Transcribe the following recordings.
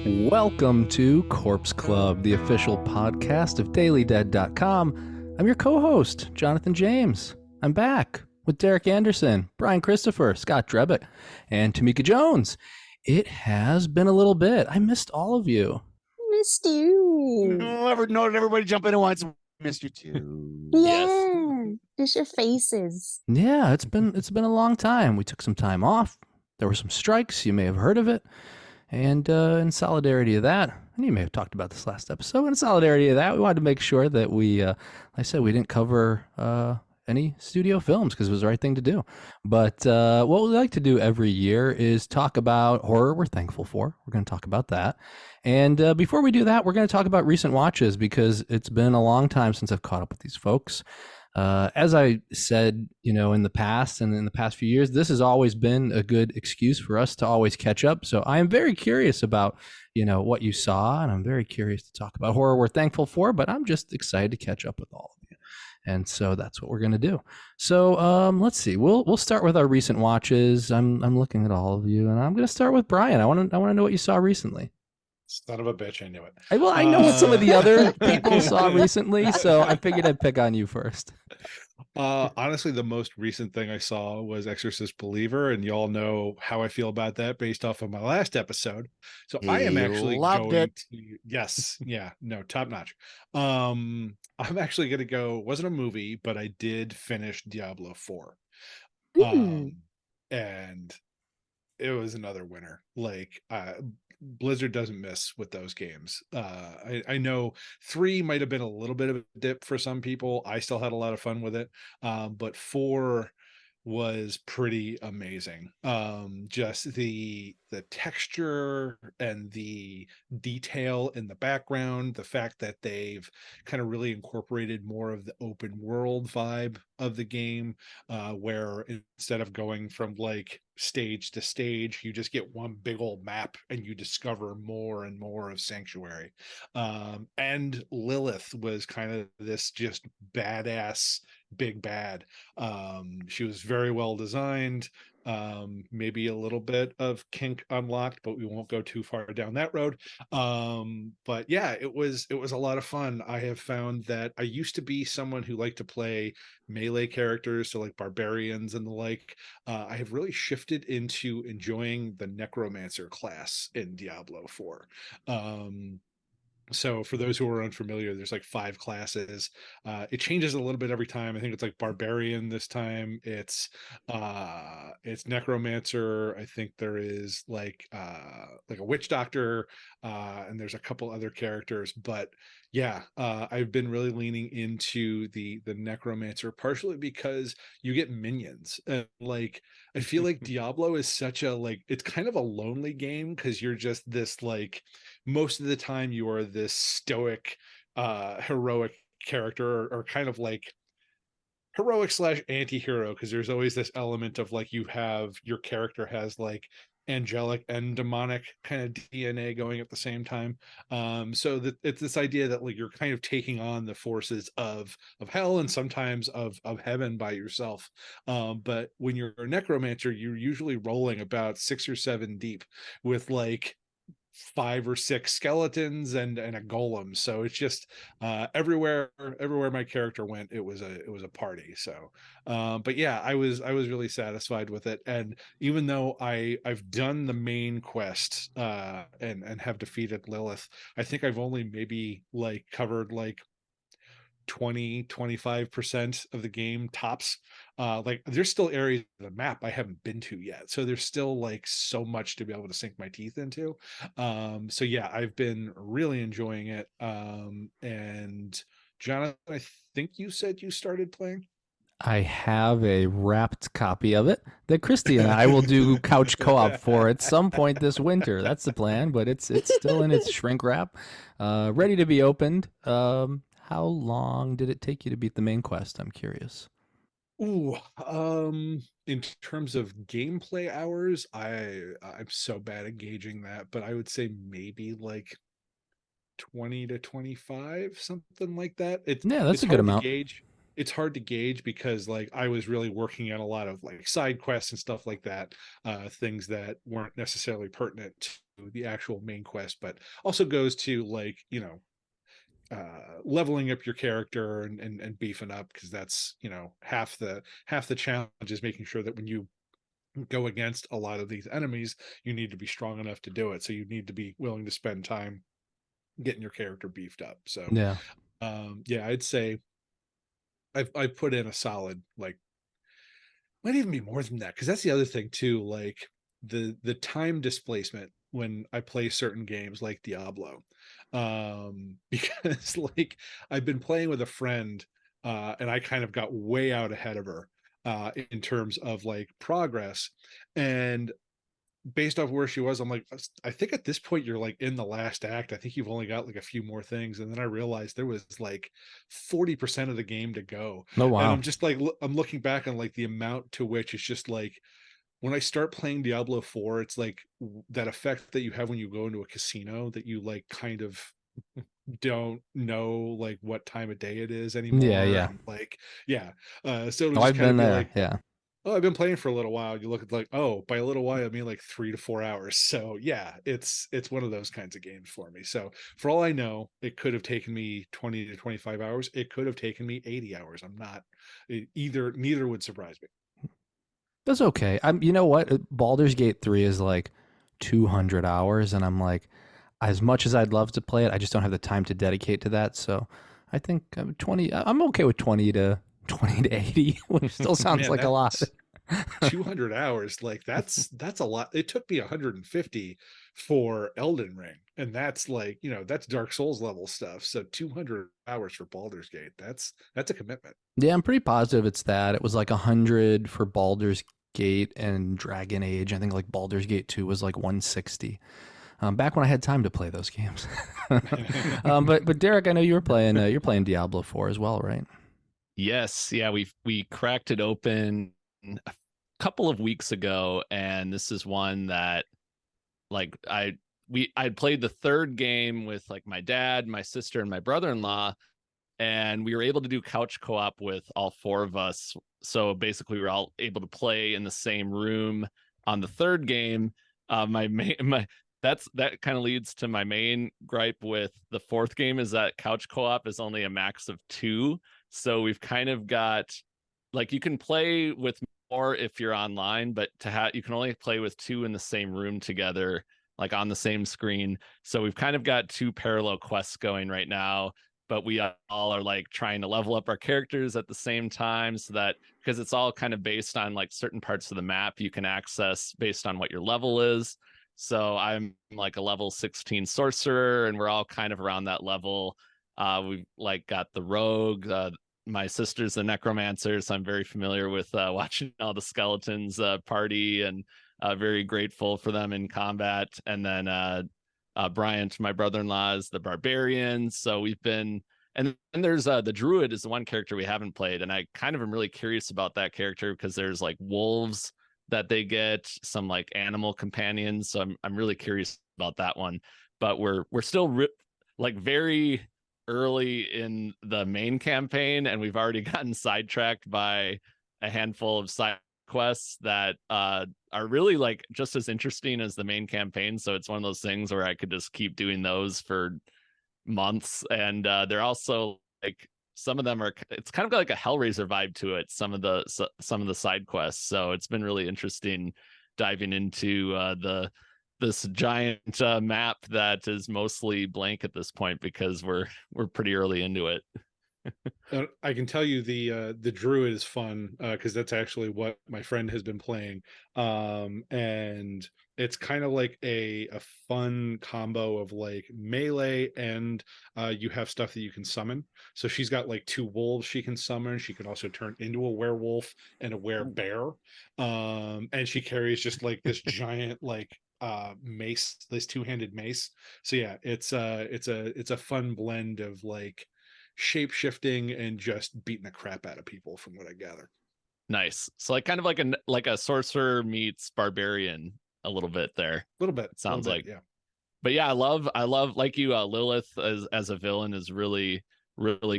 Welcome to Corpse Club, the official podcast of dailydead.com. I'm your co-host, Jonathan James. I'm back with Derek Anderson, Bryan Christopher, Scott Drebit, and Tamika Jones. It has been a little bit. I missed all of you. Missed you. Noted everybody jump in at once. Missed you too. Yeah. Just your faces. Yeah, it's been a long time. We took some time off. There were some strikes. You may have heard of it. And in solidarity of that, and you may have talked about this last episode, in solidarity of that, we wanted to make sure that we, like I said, we didn't cover any studio films because it was the right thing to do. But what we like to do every year is talk about horror we're thankful for. We're going to talk about that. And before we do that, we're going to talk about recent watches because it's been a long time since I've caught up with these folks. As I said, in the past and in the past few years, this has always been a good excuse for us to always catch up. So I am very curious about, what you saw, and I'm very curious to talk about horror we're thankful for, but I'm just excited to catch up with all of you. And so that's what we're going to do. So let's see. We'll start with our recent watches. I'm looking at all of you, and I'm going to start with Bryan. I want to know what you saw recently. Son of a bitch, I knew it. Well, I know what some of the other people saw recently, so I figured I'd pick on you first. Honestly, the most recent thing I saw was Exorcist Believer, and y'all know how I feel about that based off of my last episode. So I am actually top notch. I'm actually going to go. It wasn't a movie, but I did finish Diablo IV, and it was another winner. Blizzard doesn't miss with those games. I know 3 might have been a little bit of a dip for some people. I still had a lot of fun with it. But 4 was pretty amazing. Just the texture and the detail in the background, the fact that they've kind of really incorporated more of the open world vibe of the game, where instead of going from like stage to stage, you just get one big old map and you discover more and more of Sanctuary. And Lilith was kind of this just badass big bad. She was very well designed. Maybe a little bit of kink unlocked, but we won't go too far down that road. But yeah, it was a lot of fun. I have found that I used to be someone who liked to play melee characters, so like barbarians and the like. I have really shifted into enjoying the necromancer class in Diablo 4. So for those who are unfamiliar, there's like 5 classes. It changes a little bit every time. I think it's like barbarian this time. It's necromancer. I think there is like a witch doctor, and there's a couple other characters. But yeah, I've been really leaning into the necromancer, partially because you get minions. And like I feel like Diablo is such a it's kind of a lonely game because you're just this most of the time you are this stoic heroic character, or kind of like heroic / anti-hero, because there's always this element of you have your character has angelic and demonic kind of DNA going at the same time. So that it's this idea that you're kind of taking on the forces of hell and sometimes of heaven by yourself. But when you're a necromancer, you're usually rolling about 6 or 7 deep with 5 or 6 skeletons and a golem. So it's just everywhere my character went, it was a party. So but yeah, I was really satisfied with it. And even though I've done the main quest and have defeated Lilith, I think I've only maybe covered 20-25% of the game tops. There's still areas of the map I haven't been to yet, so there's still so much to be able to sink my teeth into. So yeah, I've been really enjoying it. And Jonathan, I think you said you started playing. I have a wrapped copy of it that Christy and I will do couch co-op for at some point this winter. That's the plan, but it's still in its shrink wrap, ready to be opened. How long did it take you to beat the main quest? I'm curious. Ooh, in terms of gameplay hours, I'm so bad at gauging that, but I would say maybe 20 to 25, something like that. That's a good amount. It's hard to gauge because I was really working on a lot of side quests and stuff like that, things that weren't necessarily pertinent the actual main quest, but also goes to like, leveling up your character and beefing up, because that's, half the challenge is making sure that when you go against a lot of these enemies, you need to be strong enough to do it. So you need to be willing to spend time getting your character beefed up. So Yeah. yeah, I'd say I've put in a solid, like, might even be more than that, because that's the other thing too, like the time displacement when I play certain games like Diablo. Because like I've been playing with a friend, and I kind of got way out ahead of her in terms of like progress, and based off where she was, I'm like, I think at this point you're like in the last act. I think you've only got like a few more things. And then I realized there was like 40% of the game to go. Oh, And wow. I'm just like, I'm looking back on like the amount to which it's just like, when I start playing Diablo 4, it's like that effect that you have when you go into a casino that you like kind of don't know like what time of day it is Yeah, anymore. yeah. And like, yeah. So it'll Oh, just I've kind of been be there. like, Yeah. oh, I've been playing for a little while. You look at like, oh, by a little while, I mean like 3 to 4 hours. So yeah, it's one of those kinds of games for me. So for all I know, it could have taken me 20 to 25 hours. It could have taken me 80 hours. I'm not neither would surprise me. That's okay. You know what? Baldur's Gate 3 is like 200 hours, and I'm like, as much as I'd love to play it, I just don't have the time to dedicate to that. So I think 20, I'm okay with 20 to 80, which still sounds Man, like a lot. that's 200 hours. Like that's a lot. It took me 150 for Elden Ring, and that's like, that's Dark Souls level stuff. So 200 hours for Baldur's Gate, that's a commitment. Yeah, I'm pretty positive it's that. It was like 100 for Baldur's Gate and Dragon Age. I think like Baldur's Gate 2 was like 160. Back when I had time to play those games. But Derek, I know you're playing Diablo 4 as well, right? Yes, yeah, we cracked it open a couple of weeks ago, and this is one that like I played the third game with like my dad, my sister, and my brother-in-law, and we were able to do couch co-op with all four of us. So basically, we were all able to play in the same room on the third game. My that kind of leads to my main gripe with the fourth game is that couch co-op is only a max of 2. So we've kind of got like you can play with more if you're online, but you can only play with 2 in the same room together, like on the same screen. So we've kind of got 2 parallel quests going right now, but we all are like trying to level up our characters at the same time, so that because it's all kind of based on like certain parts of the map you can access based on what your level is. So I'm like a level 16 sorcerer, and we're all kind of around that level. We've like got the rogue. My sister's a necromancer, so I'm very familiar with watching all the skeletons party, and very grateful for them in combat. And then Bryan, my brother-in-law, is the barbarian. So we've been, and then there's the druid is the one character we haven't played, and I kind of am really curious about that character because there's like wolves that they get, some like animal companions. So I'm really curious about that one. But we're still like very early in the main campaign, and we've already gotten sidetracked by a handful of side quests that are really like just as interesting as the main campaign. So it's one of those things where I could just keep doing those for months. And they're also like some of them are, it's kind of got like a Hellraiser vibe to it, some of the side quests. So it's been really interesting diving into this giant map that is mostly blank at this point because we're pretty early into it. I can tell you the druid is fun because that's actually what my friend has been playing, and it's kind of like a fun combo of like melee and you have stuff that you can summon. So she's got like 2 wolves she can summon. She can also turn into a werewolf and a werebear, and she carries just like this giant like mace, this 2-handed mace. So yeah, it's a fun blend of like shape shifting and just beating the crap out of people, from what I gather. Nice. So like kind of like a sorcerer meets barbarian a little bit there. A little bit. It sounds like. Yeah. But yeah, I love like you, Lilith as a villain is really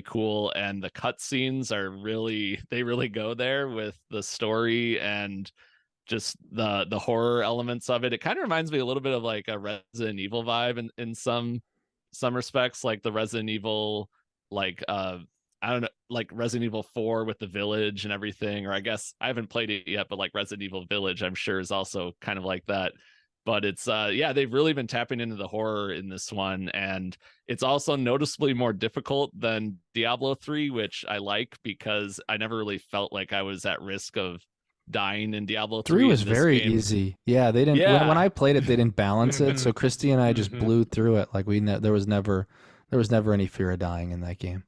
cool, and the cutscenes are they really go there with the story, and just the horror elements of it. It kind of reminds me a little bit of like a Resident Evil vibe in some respects, like the Resident Evil, like I don't know, like Resident Evil 4 with the village and everything, or I guess I haven't played it yet, but like Resident Evil Village, I'm sure is also kind of like that. But it's yeah, they've really been tapping into the horror in this one, and it's also noticeably more difficult than Diablo 3, which I like because I never really felt like I was at risk of dying in Diablo 3. 3 was In this very game. easy. Yeah, they didn't. Yeah. When I played it, they didn't balance it. So Christy and I just blew through it. Like there was never any fear of dying in that game.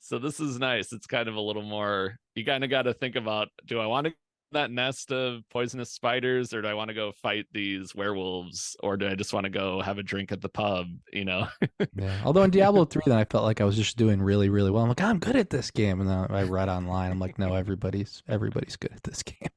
So this is nice. It's kind of a little more, you kind of got to think about, do I want to that nest of poisonous spiders, or do I want to go fight these werewolves, or do I just want to go have a drink at the pub, you know? Yeah. Although in Diablo 3, then I felt like I was just doing really, really well. I'm like, I'm good at this game. And then I read online, I'm like, no, everybody's good at this game.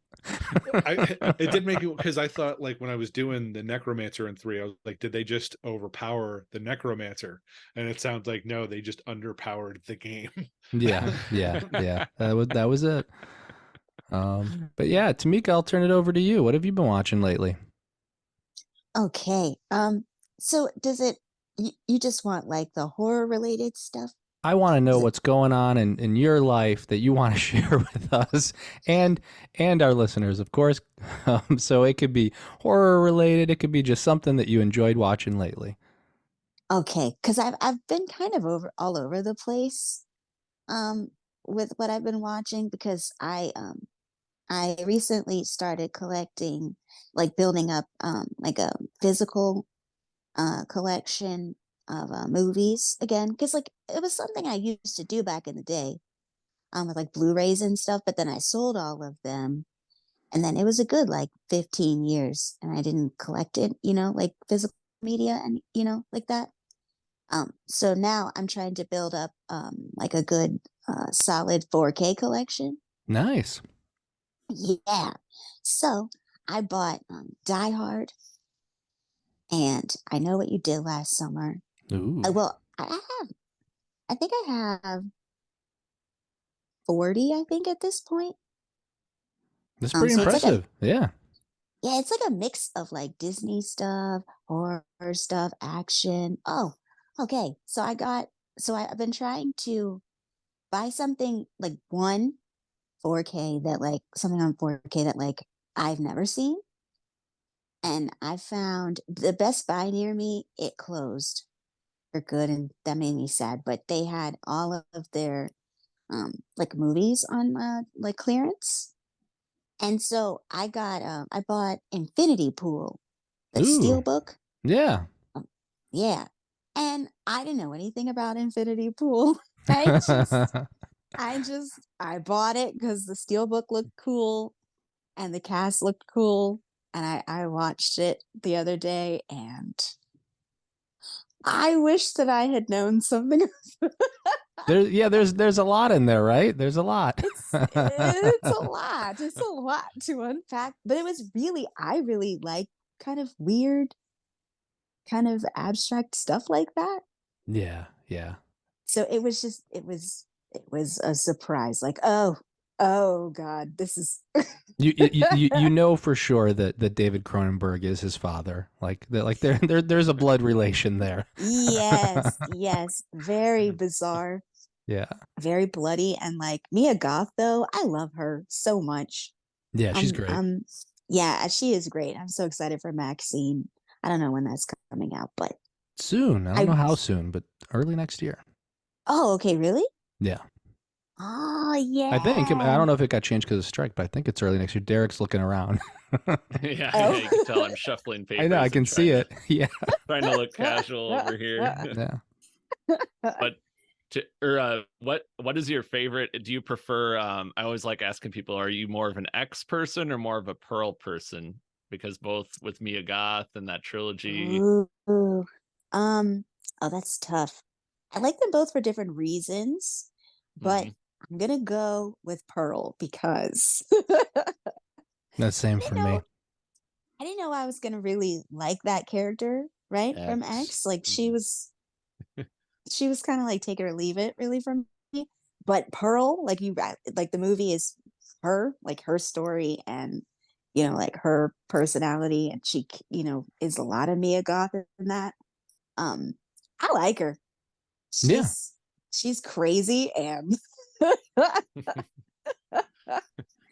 It did make it, because I thought, like, when I was doing the necromancer in 3, I was like, did they just overpower the necromancer? And it sounds like no, they just underpowered the game. Yeah. That was it. But yeah, Tamika, I'll turn it over to you. What have you been watching lately? Okay. So does it? You just want like the horror related stuff? I want to know what's going on in your life that you want to share with us and our listeners, of course. So it could be horror related. It could be just something that you enjoyed watching lately. Okay, because I've been kind of all over the place, with what I've been watching, because I recently started collecting, like building up like a physical collection of movies again, because like it was something I used to do back in the day, with like Blu-rays and stuff, but then I sold all of them, and then it was a good like 15 years and I didn't collect it, like physical media and like that. So now I'm trying to build up like a good solid 4K collection. Nice. Yeah. So I bought Die Hard and I Know What You Did Last Summer. Ooh. Well, I think I have 40, I think, at this point. That's pretty so it's like impressive. Yeah. Yeah, it's like a mix of like Disney stuff, horror stuff, action. Oh, okay. I've been trying to buy something like 4K that like something on 4K that like I've never seen. And I found the Best Buy near me, it closed for good, and that made me sad. But they had all of their like movies on like clearance. And so I bought Infinity Pool, the Ooh. Steelbook. Yeah. Yeah. And I didn't know anything about Infinity Pool. I bought it because the Steelbook looked cool and the cast looked cool. And I watched it the other day and I wish that I had known something. There's a lot in there, right? There's a lot. It's a lot. It's a lot to unpack. But I really like kind of weird, kind of abstract stuff like that. Yeah. So it was a surprise. Like, oh God, this is You know for sure that David Cronenberg is his father. There's a blood relation there. yes, very bizarre. Yeah. Very bloody. And like Mia Goth, though, I love her so much. Yeah, she's great. Yeah, she is great. I'm so excited for Maxine. I don't know when that's coming out, but soon. I don't know how soon, but early next year. Oh, okay, really? Yeah. Oh, yeah. I think. I don't know if it got changed because of strike, but I think it's early next year. Derek's looking around. Yeah, you can tell I'm shuffling papers. I know, I can see it. Yeah. Trying to look casual over here. Yeah. But what is your favorite? Do you prefer? I always like asking people: are you more of an X person or more of a Pearl person? Because both with Mia Goth and that trilogy. Ooh. Oh, that's tough. I like them both for different reasons, but I'm gonna go with Pearl because that's same for me. I didn't know I was gonna really like that character, right? From X. Like she was kind of like take it or leave it really from me. But Pearl, like the movie is her, like her story, and like her personality, and she, is a lot of Mia Goth in that. I like her. Yeah. She's crazy, and I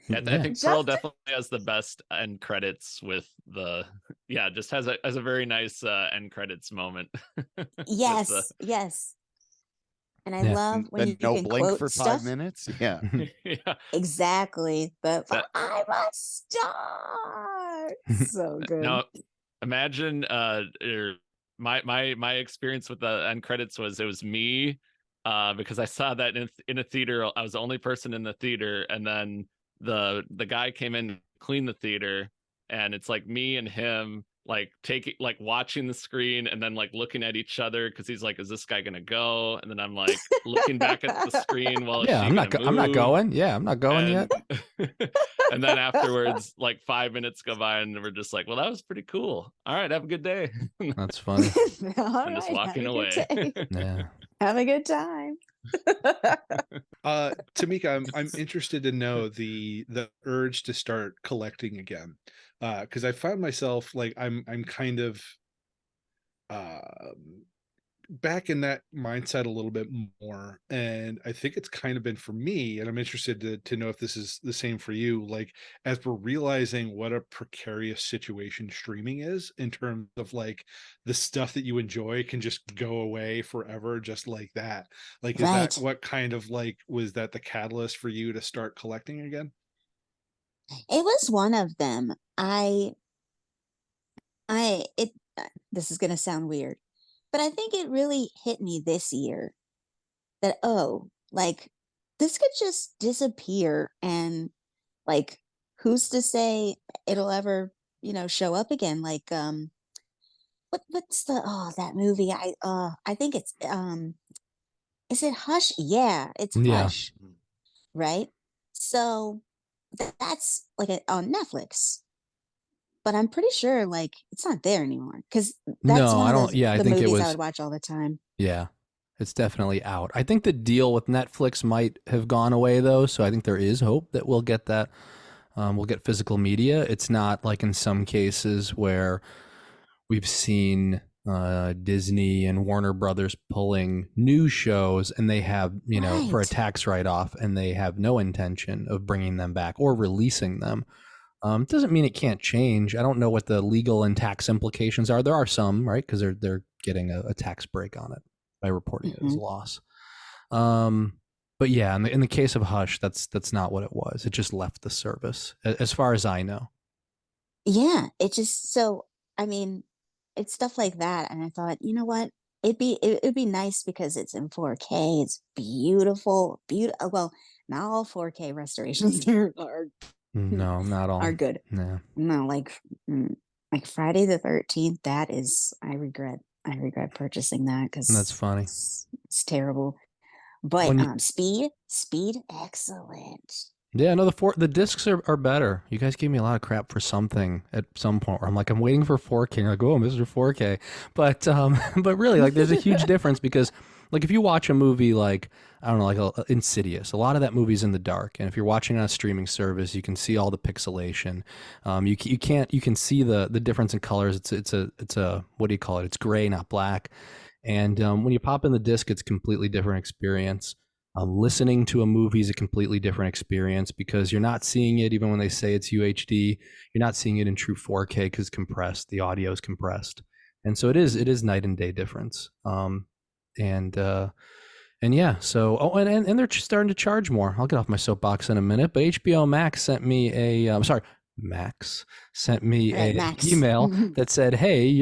Yeah. think Pearl definitely has the best end credits with just has a very nice end credits moment. yes, yes. And I Yeah. love when you no can blink quote for stuff. 5 minutes. Yeah. Yeah. Exactly. But That- I'm a star. So good. Now, imagine my experience with the end credits was it was me because I saw that in a theater. I was the only person in the theater, and then the guy came in, cleaned the theater, and it's like me and him like watching the screen and then like looking at each other because he's like, is this guy gonna go? And then I'm like looking back at the screen, well, Yeah, I'm not going. Yeah, I'm not going yet. And then afterwards, like 5 minutes go by, and we're just like, well, that was pretty cool. All right, have a good day. That's funny. I'm just walking away. Yeah. Have a good time. Tamika, I'm interested to know the urge to start collecting again, because I found myself like I'm kind of back in that mindset a little bit more, and I think it's kind of been for me, and I'm interested to know if this is the same for you, like as we're realizing what a precarious situation streaming is in terms of like the stuff that you enjoy can just go away forever just like that. Like is that Right. what kind of like was that the catalyst for you to start collecting again? It was one of them. This is gonna sound weird, but I think it really hit me this year that, like this could just disappear, and like who's to say it'll ever, show up again? Like what's that movie? I think it's is it Hush? Yeah, it's Yeah. Hush, right? So that's like on Netflix. But I'm pretty sure like it's not there anymore, because that's No, one I of don't. Yeah, I the think it movies I was. would watch all the time. Yeah, it's definitely out. I think the deal with Netflix might have gone away though, so I think there is hope that we'll get that. We'll get physical media. It's not like in some cases where we've seen Disney and Warner Brothers pulling new shows, and they have, for a Right. tax write-off, and they have no intention of bringing them back or releasing them. It doesn't mean it can't change. I don't know what the legal and tax implications are. There are some, right? Because they're getting a tax break on it by reporting it as a loss. But yeah, in the case of Hush, that's not what it was. It just left the service, as far as I know. Yeah, it just so I mean, it's stuff like that, and I thought, you know what? It'd be nice because it's in 4K. It's beautiful, beautiful. Well, not all 4K restorations No, not all. are good. Yeah. No, like Friday the 13th. That is, I regret purchasing that because That's funny. It's terrible. But speed, excellent. Yeah, no, the discs are better. You guys gave me a lot of crap for something at some point where I'm like, I'm waiting for 4K. You're like, oh, Mr. 4K. But but really, like, there's a huge difference because, like, if you watch a movie like, I don't know, like Insidious, a lot of that movie's in the dark, and if you're watching on a streaming service, you can see all the pixelation. You can see the difference in colors. It's a what do you call it? It's gray, not black. And when you pop in the disc, it's a completely different experience. Listening to a movie is a completely different experience because you're not seeing it, even when they say it's UHD, you're not seeing it in true 4K because compressed, the audio is compressed. And so it is night and day difference. And yeah, so, and they're starting to charge more. I'll get off my soapbox in a minute, but HBO Max sent me Max sent me an email that said, hey,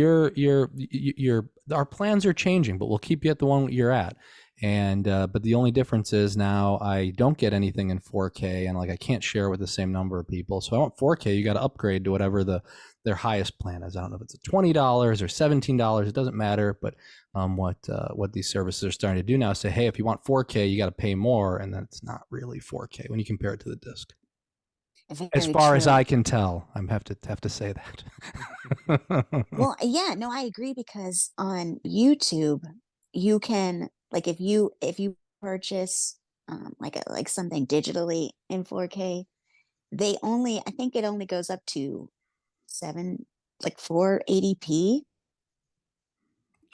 our plans are changing, but we'll keep you at the one you're at. And but the only difference is now I don't get anything in 4K, and like I can't share with the same number of people. So if I want 4K, you got to upgrade to whatever their highest plan is. I don't know if it's $20 or $17. It doesn't matter. But what these services are starting to do now is say, hey, if you want 4K, you got to pay more, and that's not really 4K when you compare it to the disc. As far as I can tell, I have to say that. Well, yeah, no, I agree because on YouTube, you can like if you purchase like something digitally in 4K, I think it only goes up to 480p.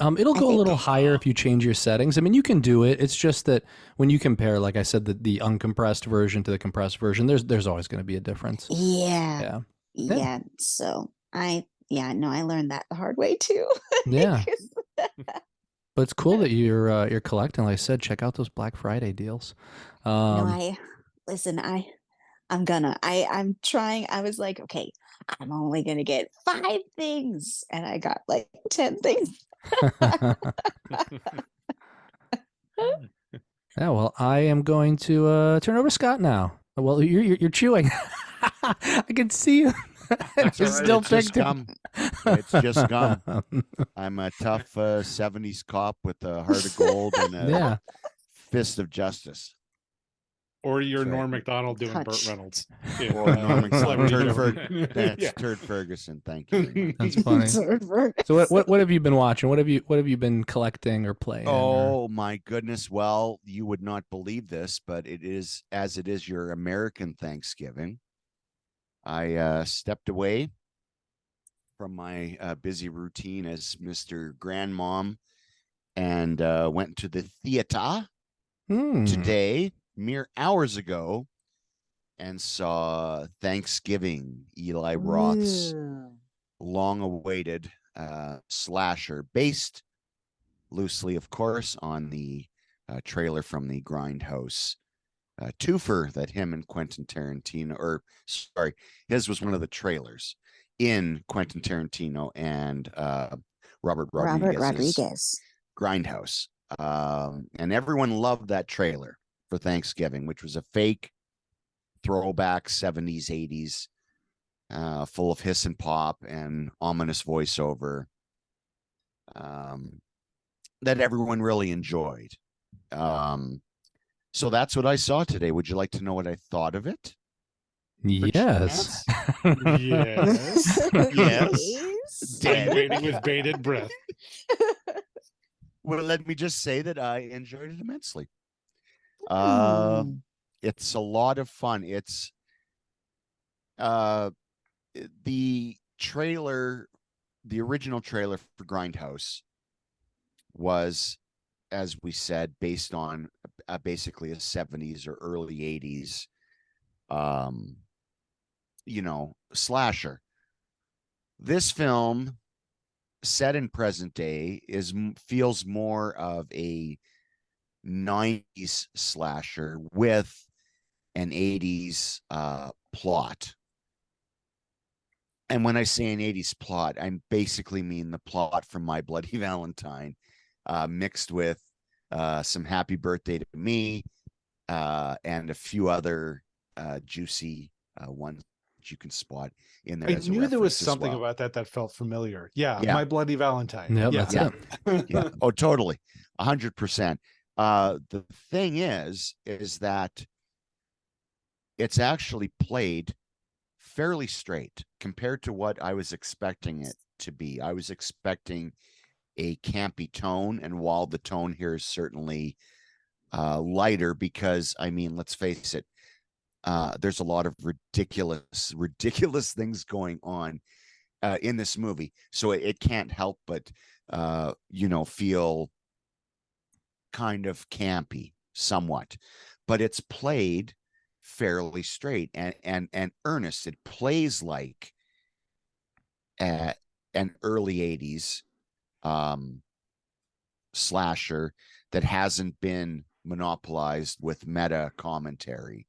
It'll I go a think. little higher if you change your settings. I mean, you can do it. It's just that when you compare, like I said, the uncompressed version to the compressed version, there's always going to be a difference. Yeah. Yeah. Yeah. So I learned that the hard way too. Yeah. But it's cool that you're collecting. Like I said, check out those Black Friday deals. No, listen, I'm trying. I was like, okay, I'm only gonna get 5 things, and I got like 10 things. Yeah, well, I am going to turn over to Scott now. Well, you're chewing. I can see you. That's You're all right. still It's just picked it. gum. It's just gum. I'm a tough 70s cop with a heart of gold and a Yeah. fist of justice. Or you're That's right. Norm Macdonald doing Burt Touch. Reynolds. Or Norm Macdonald. Celebrity That's Yeah. Turd Ferguson. Thank you very much. That's funny. So what have you been watching? What have you been collecting or playing? Oh my goodness. Well, you would not believe this, but it is your American Thanksgiving. I stepped away from my busy routine as Mr. Grandmom and went to the theater today, mere hours ago, and saw Thanksgiving, Eli Roth's long-awaited slasher, based loosely, of course, on the trailer from the Grindhouse twofer that him and Quentin Tarantino, or sorry, his was one of the trailers in Quentin Tarantino and Robert Rodriguez's Grindhouse. And everyone loved that trailer for Thanksgiving, which was a fake throwback 70s, 80s, full of hiss and pop and ominous voiceover that everyone really enjoyed. So that's what I saw today. Would you like to know what I thought of it? Yes. Yes. Yes. I'm waiting with bated breath. Well, let me just say that I enjoyed it immensely. It's a lot of fun. It's the trailer, the original trailer for Grindhouse was, as we said, based on basically a 70s or early 80s slasher. This film, set in present day, feels more of a 90s slasher with an 80s plot. And when I say an 80s plot, I basically mean the plot from My Bloody Valentine, mixed with some Happy Birthday to Me and a few other juicy ones that you can spot in there. I knew there was something about that felt familiar. Yeah, My Bloody Valentine. Yep, yeah, that's it. Yeah. Oh, totally. 100%. The thing is that it's actually played fairly straight compared to what I was expecting it to be. I was expecting a campy tone, and while the tone here is certainly lighter, because I mean, let's face it, there's a lot of ridiculous things going on in this movie, so it can't help but feel kind of campy somewhat, but it's played fairly straight and earnest. It plays like an early 80s slasher that hasn't been monopolized with meta commentary.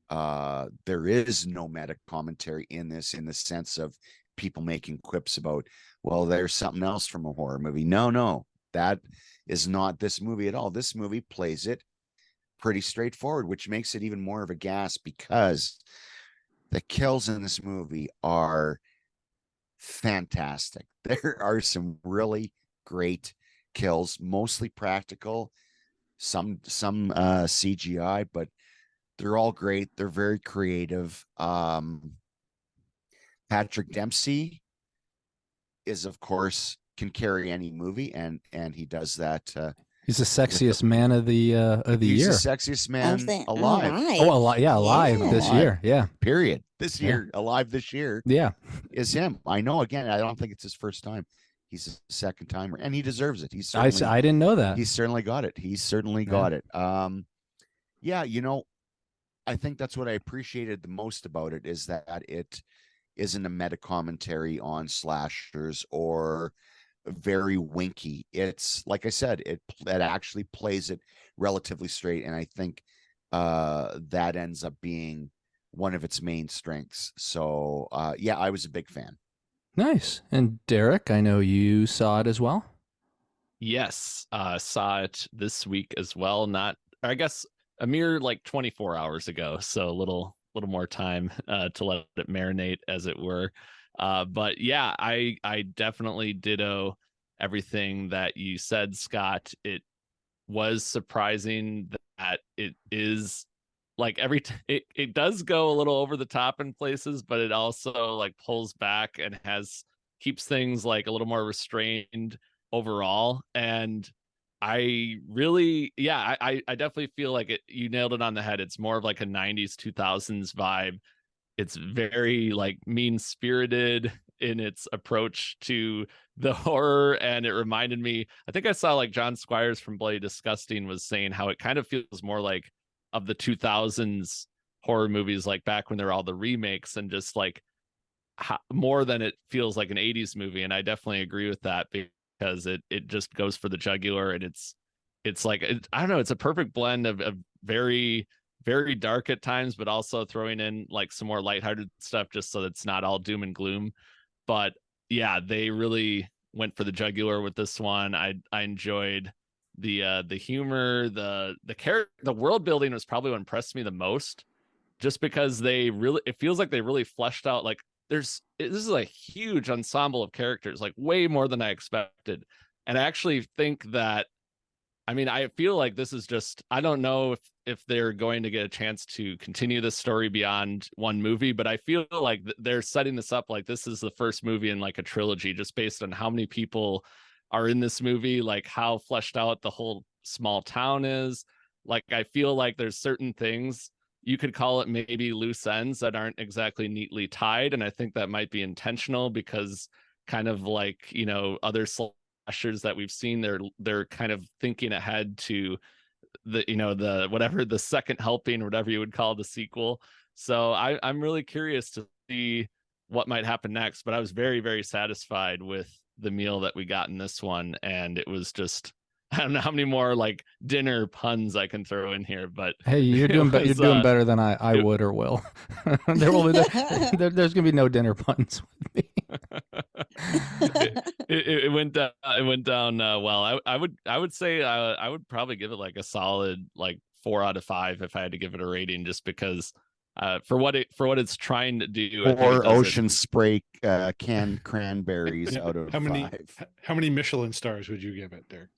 There is no meta commentary in this, in the sense of people making quips about, well, there's something else from a horror movie. No, that is not this movie at all. This movie plays it pretty straightforward, which makes it even more of a gas, because the kills in this movie are fantastic. There are some really great kills, mostly practical, some CGI, but they're all great. They're very creative. Patrick Dempsey is, of course, can carry any movie, and he does that. He's the sexiest man of the year. He's the sexiest man alive. Oh, alive. Yeah, alive this year. Yeah. Period. This Yeah. year, alive this year. Yeah. Is him. I know. Again, I don't think it's his first time. He's a second timer, and he deserves it. I didn't know that. He certainly got it. He certainly got it. Yeah, you know, I think that's what I appreciated the most about it, is that it isn't a meta commentary on slashers or very winky. It's like I said, it actually plays it relatively straight, and I think that ends up being one of its main strengths. So yeah, I was a big fan. Nice. And Derek, I know you saw it as well. Yes, saw it this week as well. Not, I guess, a mere like 24 hours ago, so a little more time to let it marinate, as it were. But yeah, I definitely ditto everything that you said, Scott. It was surprising that it is like it does go a little over the top in places, but it also like pulls back and keeps things like a little more restrained overall. And I really, yeah, I definitely feel like you nailed it on the head. It's more of like a 90s 2000s vibe. It's very like mean-spirited in its approach to the horror, and it reminded me, I think I saw like John Squires from Bloody Disgusting was saying how it kind of feels more like of the 2000s horror movies, like back when there were all the remakes, and just like more than it feels like an 80s movie. And I definitely agree with that, because it just goes for the jugular, and it's like, I don't know, it's a perfect blend of very, very dark at times, but also throwing in like some more lighthearted stuff, just so it's not all doom and gloom. But yeah, they really went for the jugular with this one. I enjoyed the humor, the character, the world building was probably what impressed me the most, just because it feels like they really fleshed out, like this is a huge ensemble of characters, like way more than I expected. And I actually think that, I mean, I feel like this is just, I don't know if they're going to get a chance to continue this story beyond one movie, but I feel like they're setting this up like this is the first movie in like a trilogy, just based on how many people are in this movie, like how fleshed out the whole small town is. Like, I feel like there's certain things, you could call it maybe loose ends, that aren't exactly neatly tied. And I think that might be intentional, because kind of like, you know, other slashers that we've seen, they're kind of thinking ahead to the, you know, the whatever, the second helping, or whatever you would call the sequel. So I'm really curious to see what might happen next. But I was very, very satisfied with the meal that we got in this one. And it was just, I don't know how many more like dinner puns I can throw in here, but hey, you're doing better than I would or will. There's gonna be no dinner puns with me. it went down. It went down well. I would say I would probably give it like a solid like 4 out of 5 if I had to give it a rating, just because for what it's trying to do. Or ocean spray canned cranberries out of 5. How many Michelin stars would you give it, Derek?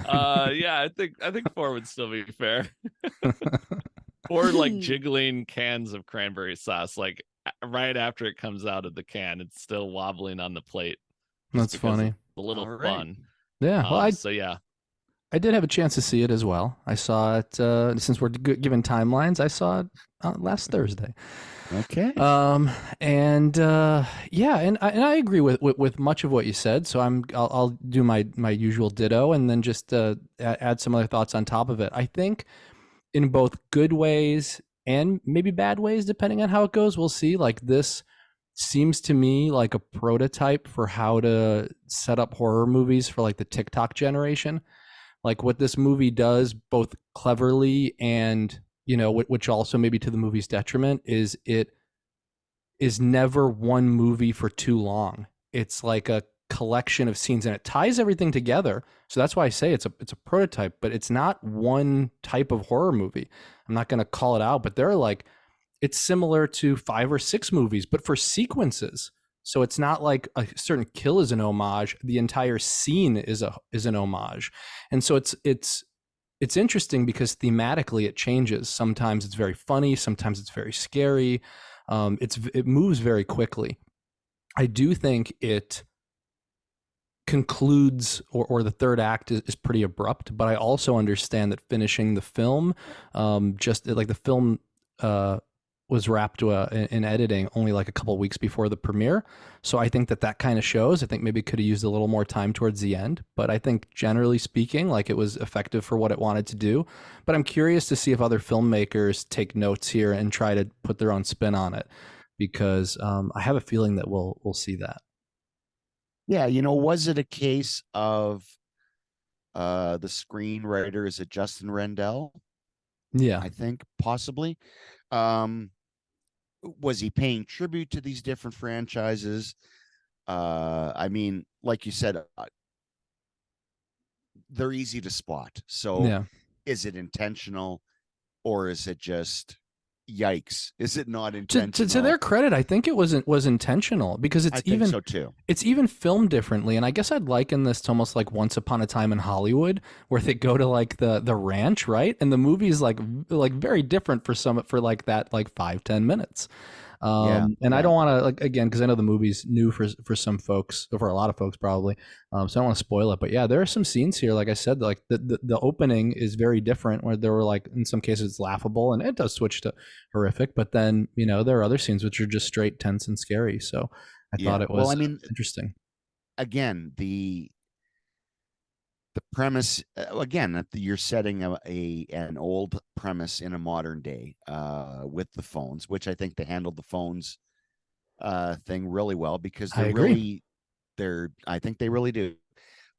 Yeah, I think 4 would still be fair. Or like jiggling cans of cranberry sauce, like right after it comes out of the can, it's still wobbling on the plate. That's funny. A little fun. Yeah. Well, so yeah, I did have a chance to see it as well. I saw it since we're given timelines. I saw it last Thursday. Okay. And yeah, and I agree with much of what you said. So I'll do my usual ditto, and then just add some other thoughts on top of it. I think in both good ways and maybe bad ways, depending on how it goes, we'll see. Like, this seems to me like a prototype for how to set up horror movies for like the TikTok generation. Like, what this movie does both cleverly and, you know, which also maybe to the movie's detriment, is it is never one movie for too long. It's like a collection of scenes, and it ties everything together. So that's why I say it's a prototype, but it's not one type of horror movie. I'm not going to call it out, but they're like, it's similar to 5 or 6 movies, but for sequences. So it's not like a certain kill is an homage. The entire scene is an homage. And so it's interesting because thematically it changes. Sometimes it's very funny. Sometimes it's very scary. It moves very quickly. I do think it concludes, or the third act is pretty abrupt, but I also understand that finishing the film, just like the film was wrapped in editing only like a couple weeks before the premiere. So I think that kind of shows. I think maybe could have used a little more time towards the end, but I think generally speaking, like it was effective for what it wanted to do. But I'm curious to see if other filmmakers take notes here and try to put their own spin on it, because I have a feeling that we'll see that. Yeah, was it a case of the screenwriter, is it Justin Rendell? Yeah. I think possibly. Was he paying tribute to these different franchises? I mean, like you said, they're easy to spot. So Yeah. is it intentional, or is it just yikes? Is it not intentional? To their credit, I think it was intentional, because I think so too. It's even filmed differently, and I guess I'd liken this to almost like Once Upon a Time in Hollywood, where they go to like the ranch, right? And the movie is like very different for like that, like 5-10 minutes. And I don't want to, like, again, because I know the movie's new for some folks, for a lot of folks probably, so I don't want to spoil it. But yeah, there are some scenes here, like I said, like the opening is very different, where there were like, in some cases it's laughable and it does switch to horrific, but then there are other scenes which are just straight tense and scary. So I thought it was interesting. Again, the premise, again, that you're setting an old premise in a modern day with the phones, which I think they handled the phones thing really well, because I think they really do.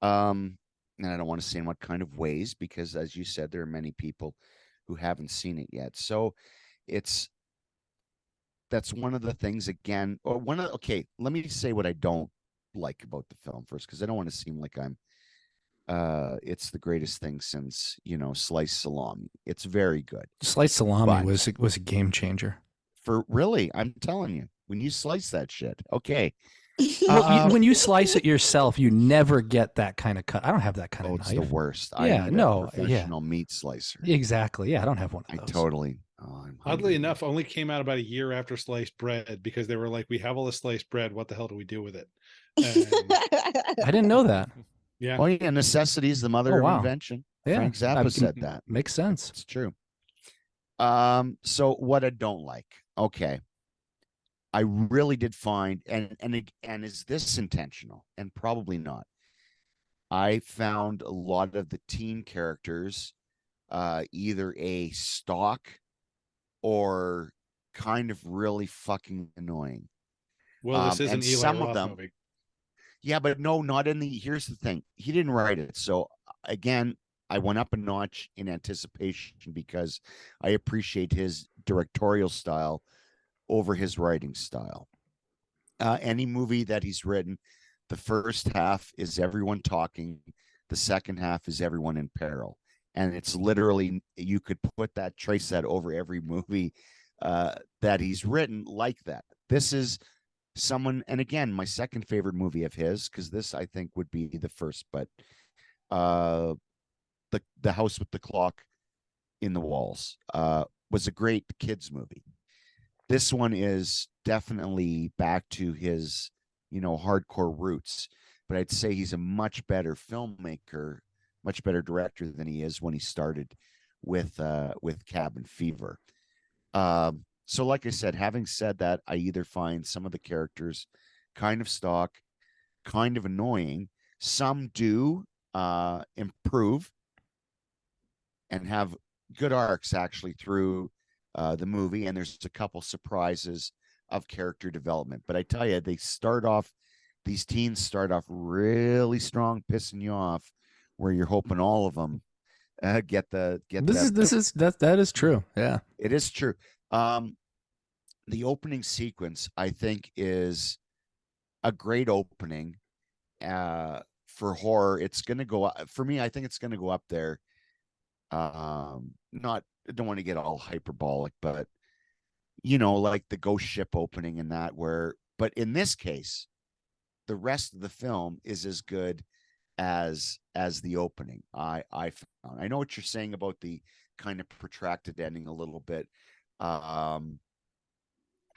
And I don't want to say in what kind of ways, because as you said, there are many people who haven't seen it yet. So that's one of the things, again, okay, let me say what I don't like about the film first, because I don't want to seem like I'm it's the greatest thing since sliced salami. It's very good. Sliced salami was a game changer. For really, I'm telling you, when you slice that shit, okay. Well, when you slice it yourself, you never get that kind of cut. I don't have that kind of knife. It's the worst. Yeah, I need a professional meat slicer. Exactly. Yeah, I don't have one of those. I totally. Oddly enough, only came out about a year after sliced bread, because they were like, we have all the sliced bread. What the hell do we do with it? And I didn't know that. Yeah. Oh yeah, necessity is the mother of invention. Yeah. Frank Zappa said that. Makes sense. It's true. So what I don't like, okay, I really did find, and is this intentional? And probably not. I found a lot of the teen characters either a stock or kind of really fucking annoying. Well, this is an Eli Roth movie. Yeah, but no, not in the. Here's the thing: he didn't write it. So again, I went up a notch in anticipation, because I appreciate his directorial style over his writing style. Any movie that he's written, the first half is everyone talking, the second half is everyone in peril, and it's literally, you could trace that over every movie that he's written like that. This is someone, and again, my second favorite movie of his, because this I think would be the first, but the House with the Clock in the Walls was a great kids movie. This one is definitely back to his hardcore roots, but I'd say he's a much better filmmaker, much better director than he is when he started with Cabin Fever. So like I said, having said that, I either find some of the characters kind of stock, kind of annoying. Some do improve and have good arcs actually through the movie, and there's a couple surprises of character development. But I tell you, these teens start off really strong, pissing you off, where you're hoping all of them get that is true. Yeah, it is true. The opening sequence, I think, is a great opening for horror. It's going to go, for me, I think it's going to go up there. I don't want to get all hyperbolic, but like the ghost ship opening and that, but in this case, the rest of the film is as good as the opening. I found. I know what you're saying about the kind of protracted ending a little bit.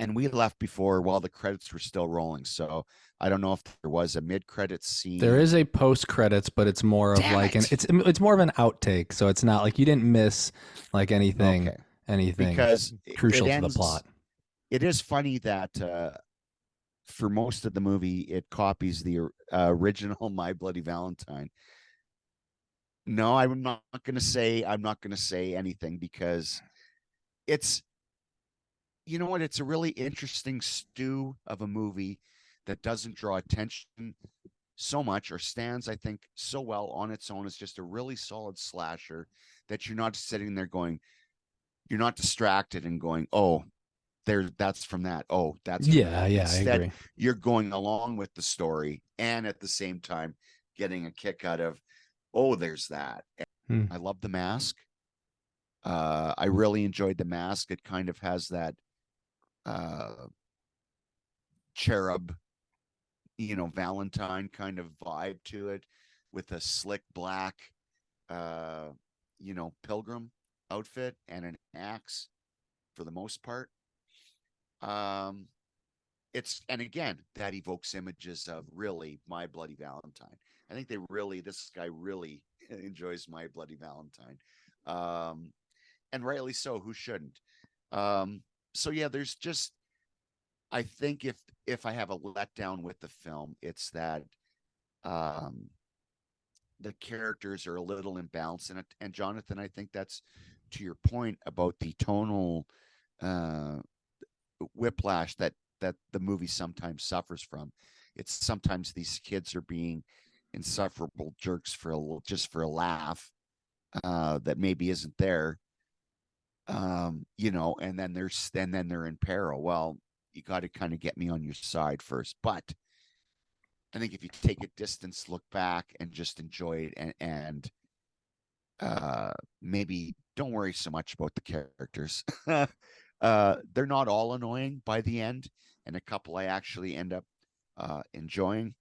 and we left before while the credits were still rolling. So I don't know if there was a mid-credits scene. There is a post credits, but it's more of Damn like it. it's more of an outtake. So it's not like you didn't miss like anything Okay. Because crucial it to the ends, plot. It is funny that for most of the movie, it copies the original My Bloody Valentine. No, I'm not going to say anything because it's, you know what? It's a really interesting stew of a movie that doesn't draw attention so much or stands, I think, so well on its own. It's just a really solid slasher that you're not sitting there going, you're not distracted and going, oh, that's from that. Oh, that's from Yeah, that. yeah, Instead, I agree. you're going along with the story and at the same time getting a kick out of, oh, there's that. I love the mask. I really enjoyed the mask. It kind of has that cherub, Valentine kind of vibe to it with a slick black, pilgrim outfit and an axe for the most part. And again, that evokes images of really My Bloody Valentine. I think this guy really enjoys My Bloody Valentine. And rightly so, who shouldn't? So yeah, there's just, I think if I have a letdown with the film, it's that the characters are a little imbalanced in it. And Jonathan, I think that's to your point about the tonal whiplash that the movie sometimes suffers from. It's sometimes these kids are being insufferable jerks just for a laugh that maybe isn't there. And then they're in peril. Well, you got to kind of get me on your side first. But I think if you take a distance, look back and just enjoy it and maybe don't worry so much about the characters. They're not all annoying by the end, and a couple I actually end up enjoying.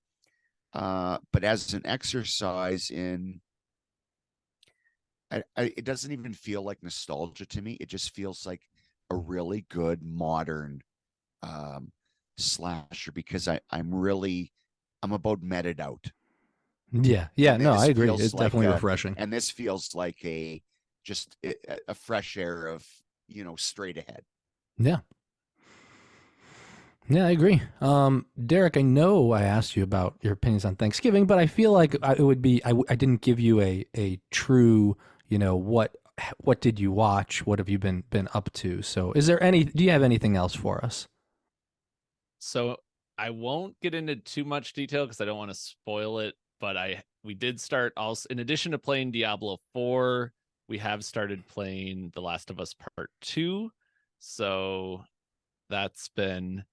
But as an exercise in, it doesn't even feel like nostalgia to me. It just feels like a really good modern slasher because I'm about meted out. Yeah, no, I agree. It's definitely refreshing. And this feels like a fresh air of, straight ahead. Yeah. Yeah, I agree. Derek, I know I asked you about your opinions on Thanksgiving, but I feel like it would be, I didn't give you a true, what did you watch? What have you been up to? So do you have anything else for us? So I won't get into too much detail because I don't want to spoil it, but we did start also, in addition to playing Diablo 4, we have started playing The Last of Us Part 2. So that's been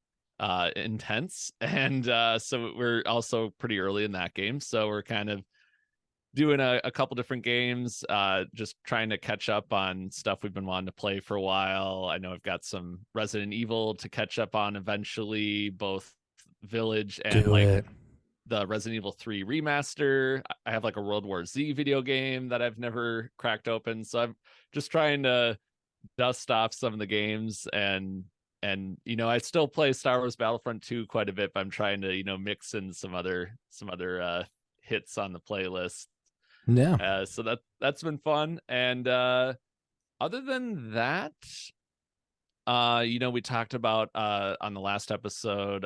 intense. And so we're also pretty early in that game. So we're kind of doing a couple different games, just trying to catch up on stuff we've been wanting to play for a while. I know I've got some Resident Evil to catch up on eventually, both Village and the Resident Evil 3 remaster. I have like a World War Z video game that I've never cracked open. So I'm just trying to dust off some of the games and I still play Star Wars Battlefront 2 quite a bit, but I'm trying to, mix in some other hits on the playlist. Yeah. So that's been fun. And other than that, we talked about on the last episode,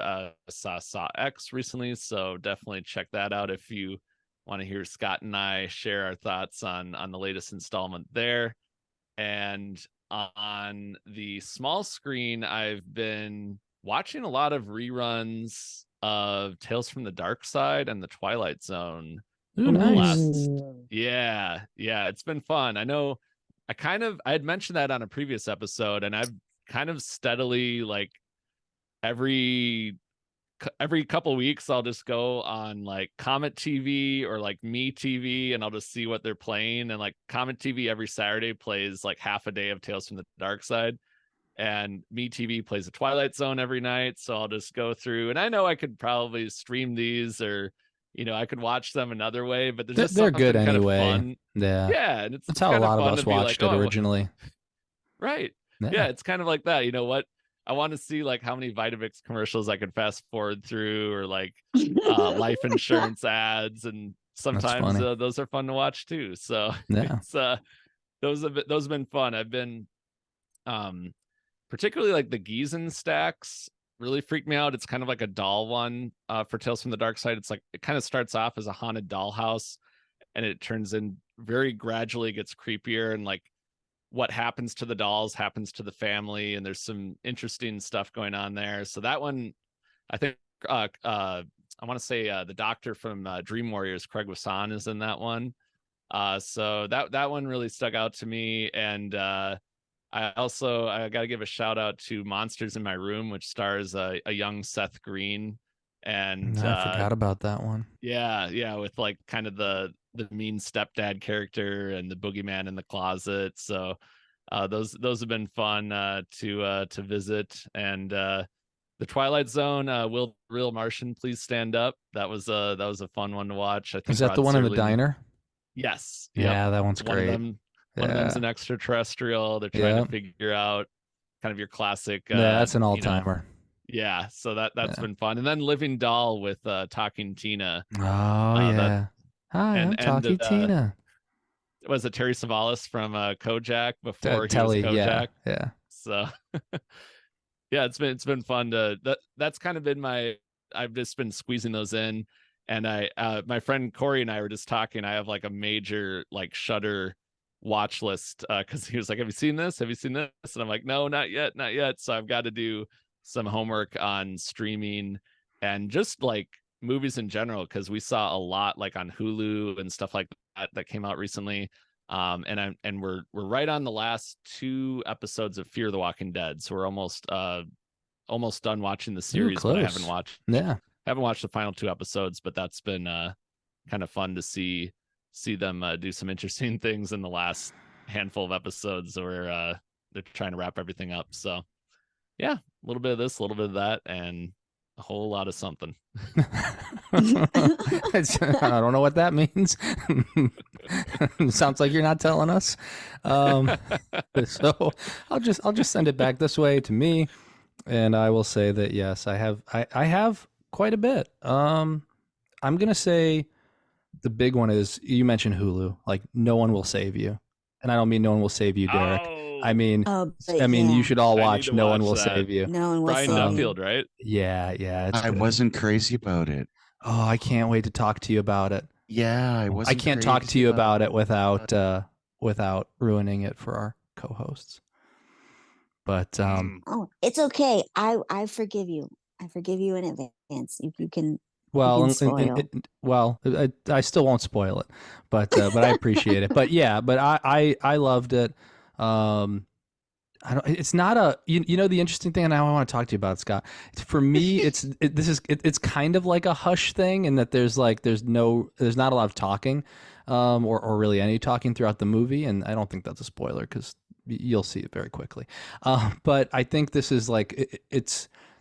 Saw X recently, so definitely check that out if you want to hear Scott and I share our thoughts on the latest installment there. And on the small screen, I've been watching a lot of reruns of Tales from the Darkside and the Twilight Zone. Ooh, nice. Yeah, it's been fun. I know I had mentioned that on a previous episode, and I've kind of steadily, like, every couple weeks I'll just go on like Comet TV or like Me TV, and I'll just see what they're playing. And like Comet TV every Saturday plays like half a day of Tales from the Darkside, and Me TV plays the Twilight Zone every night. So I'll just go through, and I know I could probably stream these, or I could watch them another way, but they're good kind anyway. Of fun. Yeah, and that's how a lot of us watched it originally. Right. Yeah, it's kind of like that. I want to see like how many Vitamix commercials I can fast forward through, or like life insurance ads, and sometimes funny. those are fun to watch too. So Yeah. it's those have been fun. I've been particularly like the Giesen stacks really freak me out. It's kind of like a doll one for Tales from the Dark Side. It's like it kind of starts off as a haunted dollhouse, and it turns in very gradually gets creepier, and like what happens to the dolls happens to the family, and there's some interesting stuff going on there. So that one, I think I want to say the doctor from Dream Warriors, Craig Wasson, is in that one. So that one really stuck out to me. And I got to give a shout out to Monsters in My Room, which stars a young Seth Green. And I forgot about that one. yeah, with like kind of the mean stepdad character and the boogeyman in the closet. So those have been fun to visit. And the Twilight Zone, Will Real Martian Please Stand Up? That was a fun one to watch. I think Is that the Rod one in the Serling- diner? Yes. Yeah, that one's One of great. them. One of them's an extraterrestrial. They're trying to figure out kind of your classic. Yeah, that's an you know, all-timer. yeah, so that's been fun. And then Living Doll with Talking Tina. Oh yeah. Hi, I'm Talking Tina. Was it Terry Savalas from Kojak before Telly, he was Kojak? Yeah. So yeah, it's been fun to that's kind of been I've just been squeezing those in. And my friend Corey and I were just talking. I have like a major like Shudder watch list because he was like, have you seen this? And I'm like, no, not yet. So I've got to do some homework on streaming and just like movies in general, because we saw a lot like on Hulu and stuff like that came out recently. And we're right on the last 2 episodes of Fear the Walking Dead, so we're almost done watching the series. But I haven't watched the final 2 episodes, but that's been kind of fun to see them do some interesting things in the last handful of episodes where they're trying to wrap everything up. So yeah, a little bit of this, a little bit of that, and a whole lot of something. I don't know what that means. Sounds like you're not telling us. So I'll just send it back this way to me, and I will say that yes, I have quite a bit. I'm gonna say the big one is, you mentioned Hulu. Like, No One Will Save You, and I don't mean No One Will Save You, Derek. I mean, you should all watch No One Will Save You. No One Will Brian Save Duffield, You. right? Yeah. I wasn't crazy about it. Oh, I can't wait to talk to you about it. Yeah, I can't talk to you about it without ruining it for our co-hosts. But oh, it's okay. I forgive you. I forgive you in advance. You can. Well, spoil. I still won't spoil it, but I appreciate it. But yeah, but I loved it. It's not a, you know, the interesting thing, and I want to talk to you about, Scott. For me, it's kind of like a Hush thing, in that there's not a lot of talking, or really any talking throughout the movie, and I don't think that's a spoiler because you'll see it very quickly. But I think this is like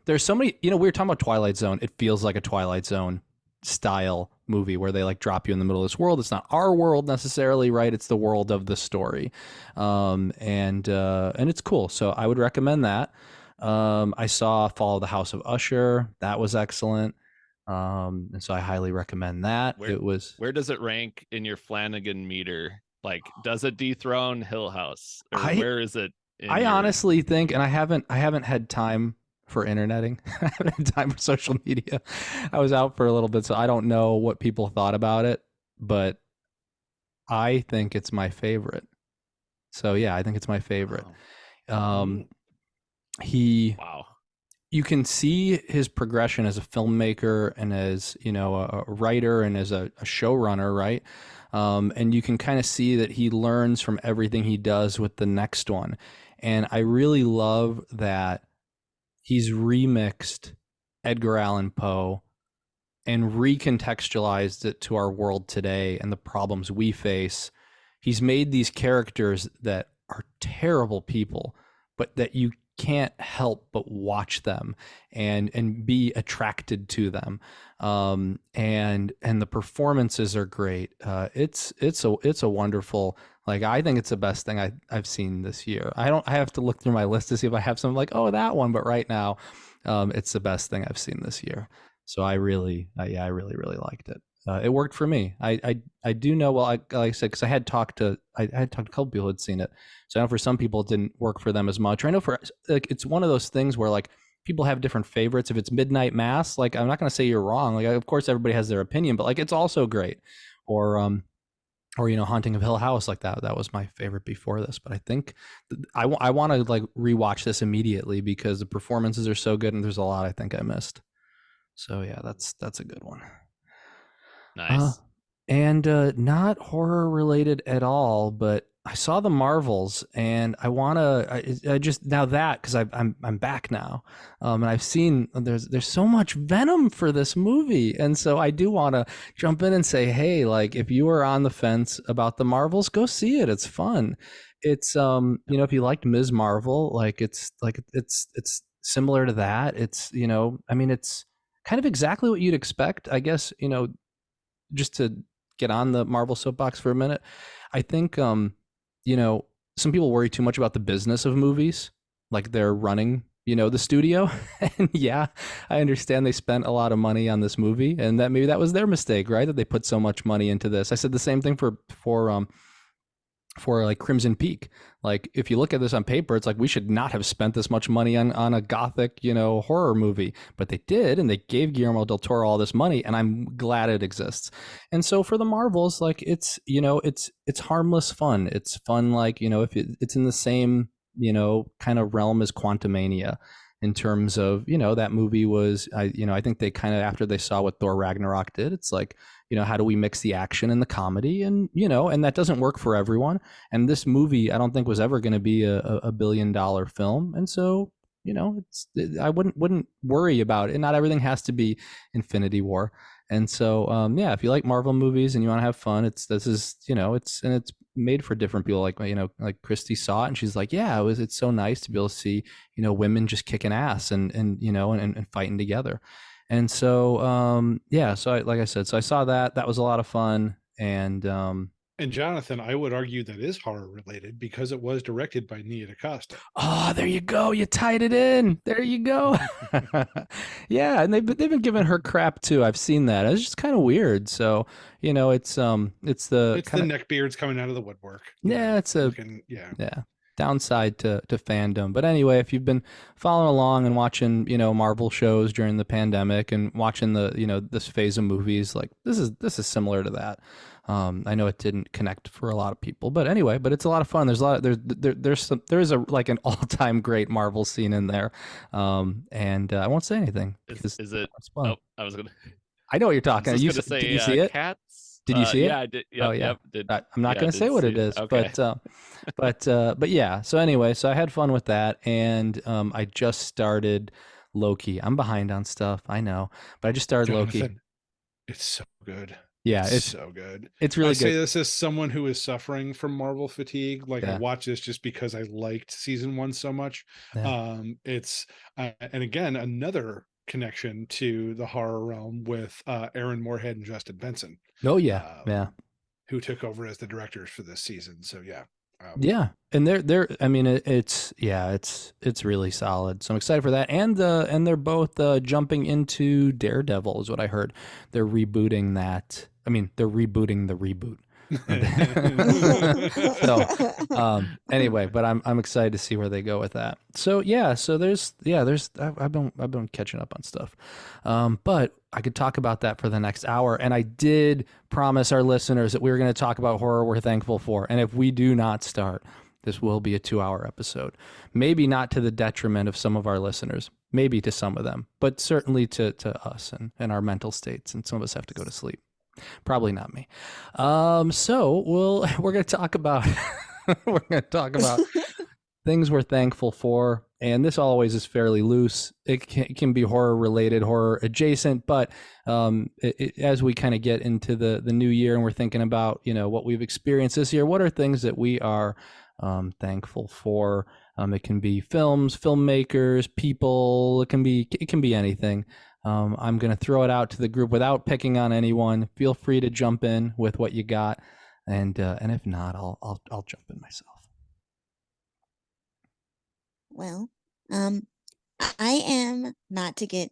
there's so many, we were talking about Twilight Zone. It feels like a Twilight Zone style movie where they like drop you in the middle of this world. It's not our world necessarily, right? It's the world of the story. And it's cool. So I would recommend that. I saw Fall of the House of Usher. That was excellent. And so I highly recommend that. Where does it rank in your Flanagan meter? Like, does it dethrone Hill House? Or where is it? Honestly think, and I haven't had time for interneting. I haven't had time for social media. I was out for a little bit, so I don't know what people thought about it, but I think it's my favorite. So yeah, I think it's my favorite. Wow. You can see his progression as a filmmaker and as, a writer and as a showrunner, right? And you can kind of see that he learns from everything he does with the next one. And I really love that he's remixed Edgar Allan Poe and recontextualized it to our world today and the problems we face. He's made these characters that are terrible people, but that you can't help but watch them and be attracted to them. And the performances are great. It's a wonderful, like, I think it's the best thing I've seen this year. I have to look through my list to see if I have something like, oh, that one, but right now, it's the best thing I've seen this year. So I really liked it. It worked for me. I do know, well, like I said, because I had talked to a couple people who had seen it. So I know for some people it didn't work for them as much. Or I know for, like, it's one of those things where, like, people have different favorites. If it's Midnight Mass, like, I'm not going to say you're wrong. Like, of course everybody has their opinion, but, like, it's also great. Or Haunting of Hill House, like that was my favorite before this. But I think I want to, like, rewatch this immediately because the performances are so good and there's a lot I think I missed. So yeah, that's a good one. Nice. And not horror related at all, but I saw the Marvels, and I just now that, because I'm back now, and I've seen there's so much venom for this movie, and so I do want to jump in and say, hey, like, if you are on the fence about the Marvels, go see it. It's fun. It's if you liked Ms. Marvel, like, it's similar to that. It's it's kind of exactly what you'd expect, I guess. Just to get on the Marvel soapbox for a minute, I think some people worry too much about the business of movies, like they're running the studio. And yeah, I understand they spent a lot of money on this movie, and that maybe that was their mistake, right, that they put so much money into this. I said the same thing for like Crimson Peak. Like, if you look at this on paper, it's like we should not have spent this much money on a gothic, horror movie, but they did, and they gave Guillermo del Toro all this money, and I'm glad it exists. And so for the Marvels, like, it's harmless fun. It's fun, like, if it's in the same, kind of realm as Quantumania, in terms of, that movie was, I think they kind of, after they saw what Thor Ragnarok did, it's like, how do we mix the action and the comedy? And, and that doesn't work for everyone. And this movie, I don't think was ever going to be a $1 billion film. And so, I wouldn't worry about it. Not everything has to be Infinity War. And so, yeah, if you like Marvel movies and you want to have fun, it's made for different people. Like, like Christy saw it and she's like, yeah, it's so nice to be able to see, women just kicking ass and fighting together. And so, yeah, so like I said, so I saw that was a lot of fun. And Jonathan, I would argue that is horror related because it was directed by Nia DaCosta. Oh, there you go. You tied it in. There you go. Yeah, and they've been giving her crap too. I've seen that. It's just kind of weird. So, it's the neckbeards coming out of the woodwork. Yeah, yeah. Downside to fandom. But anyway, if you've been following along and watching, Marvel shows during the pandemic and watching the, this phase of movies, like, this is similar to that. I know it didn't connect for a lot of people, but anyway, but it's a lot of fun. There's a lot there's an all-time great Marvel scene in there. And I won't say anything. Is it? Oh, I was gonna. I know what you're talking. Did you see it? Cats? Did you see it? Yeah, I did. Yep, oh yeah. Yep, I'm not going to say what it is, okay. but yeah. So anyway, so I had fun with that, and I just started Loki. I'm behind on stuff, I know, but I just started Jonathan, Loki. It's so good. Yeah, it's so good. It's really good. I say this as someone who is suffering from Marvel fatigue. Like, I watch this just because I liked season 1 so much. Yeah. It's and again, another connection to the horror realm with Aaron Moorhead and Justin Benson. Oh yeah, yeah. Who took over as the directors for this season. So yeah. Yeah, and they're I mean, it's really solid. So I'm excited for that, and they're both jumping into Daredevil is what I heard. They're rebooting that. I mean, they're rebooting the reboot. So anyway, but I'm excited to see where they go with that. So yeah, so there's I've been catching up on stuff, but I could talk about that for the next hour. And I did promise our listeners that we were going to talk about horror we're thankful for. And if we do not start, this will be a 2-hour episode. Maybe not to the detriment of some of our listeners, maybe to some of them, but certainly to us and our mental states. And some of us have to go to sleep. Probably not me. So we're going to talk about things we're thankful for, and this always is fairly loose. It can be horror related, horror adjacent, but as we kind of get into the new year and we're thinking about what we've experienced this year, what are things that we are thankful for? It can be films, filmmakers, people. It can be anything. I'm going to throw it out to the group without picking on anyone. Feel free to jump in with what you got, and if not, I'll jump in myself. Well, I am, not to get,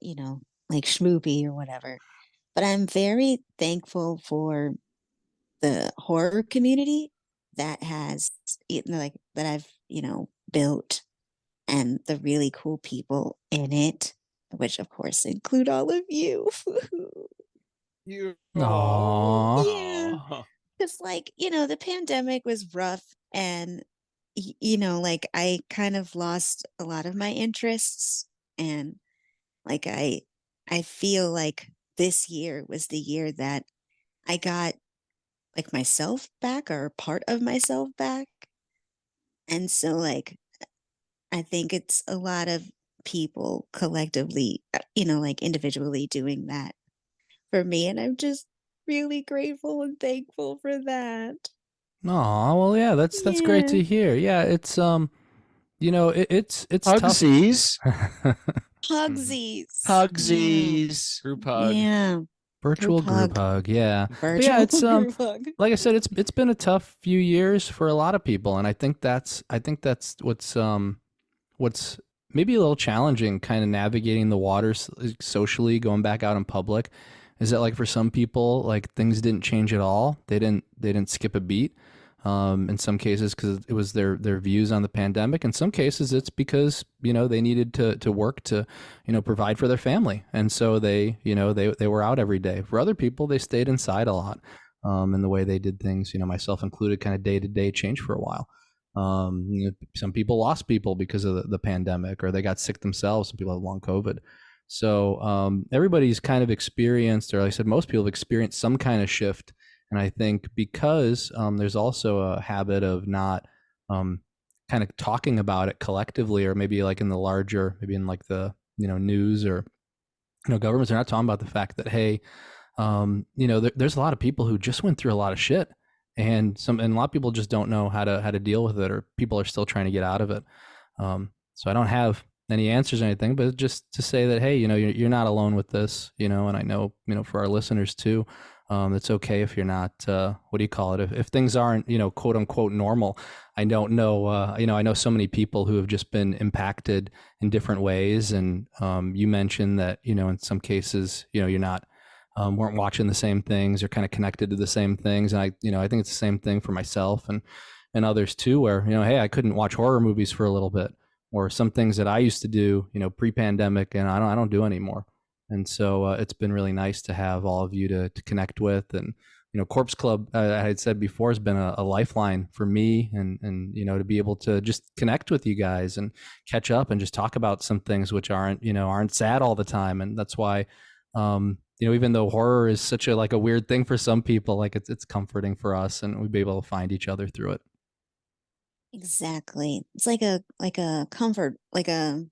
like schmoopy or whatever, but I'm very thankful for the horror community that has, like, that I've, built, and the really cool people in it, which of course include all of you. You. Aww. Yeah. Because, like, the pandemic was rough, and, like, I kind of lost a lot of my interests, and, like, I feel like this year was the year that I got, like, myself back, or part of myself back. And so, like, I think it's a lot of people collectively, like, individually doing that for me, and I'm just really grateful and thankful for that. Aw, well, yeah, that's great Yeah. to hear. Yeah, it's it's tough. Hugsies. Hugsies. Hugsies. Group hug. Yeah. Virtual group hug, yeah. Virtual But yeah, it's group hug. like I said, it's been a tough few years for a lot of people, and I think that's what's maybe a little challenging, kind of navigating the waters socially, going back out in public, is that, like, for some people, like, things didn't change at all. They didn't skip a beat. In some cases, because it was their views on the pandemic. In some cases, it's because they needed to work to provide for their family, and so they were out every day. For other people, they stayed inside a lot, and the way they did things, myself included, kind of day to day changed for a while. Some people lost people because of the pandemic, or they got sick themselves. Some people have long COVID. So everybody's kind of experienced, or like I said, most people have experienced some kind of shift. And I think because there's also a habit of not kind of talking about it collectively, or maybe like in the larger, maybe in like the news, or governments are not talking about the fact that, hey, there's a lot of people who just went through a lot of shit, and a lot of people just don't know how to deal with it, or people are still trying to get out of it. So I don't have any answers or anything, but just to say that, hey, you're not alone with this, and I know, for our listeners too, it's okay if you're not, what do you call it? If things aren't, quote unquote normal. I don't know, I know so many people who have just been impacted in different ways. And you mentioned that, in some cases, you're not, weren't watching the same things, or kind of connected to the same things. And I think it's the same thing for myself and others too, where, hey, I couldn't watch horror movies for a little bit, or some things that I used to do, pre-pandemic, and I don't do anymore. And so it's been really nice to have all of you to connect with. And, Corpse Club, I had said before, has been a lifeline for me, and to be able to just connect with you guys and catch up and just talk about some things which aren't sad all the time. And that's why, even though horror is such a weird thing for some people, like it's comforting for us, and we'd be able to find each other through it. Exactly. It's like a comfort, like a,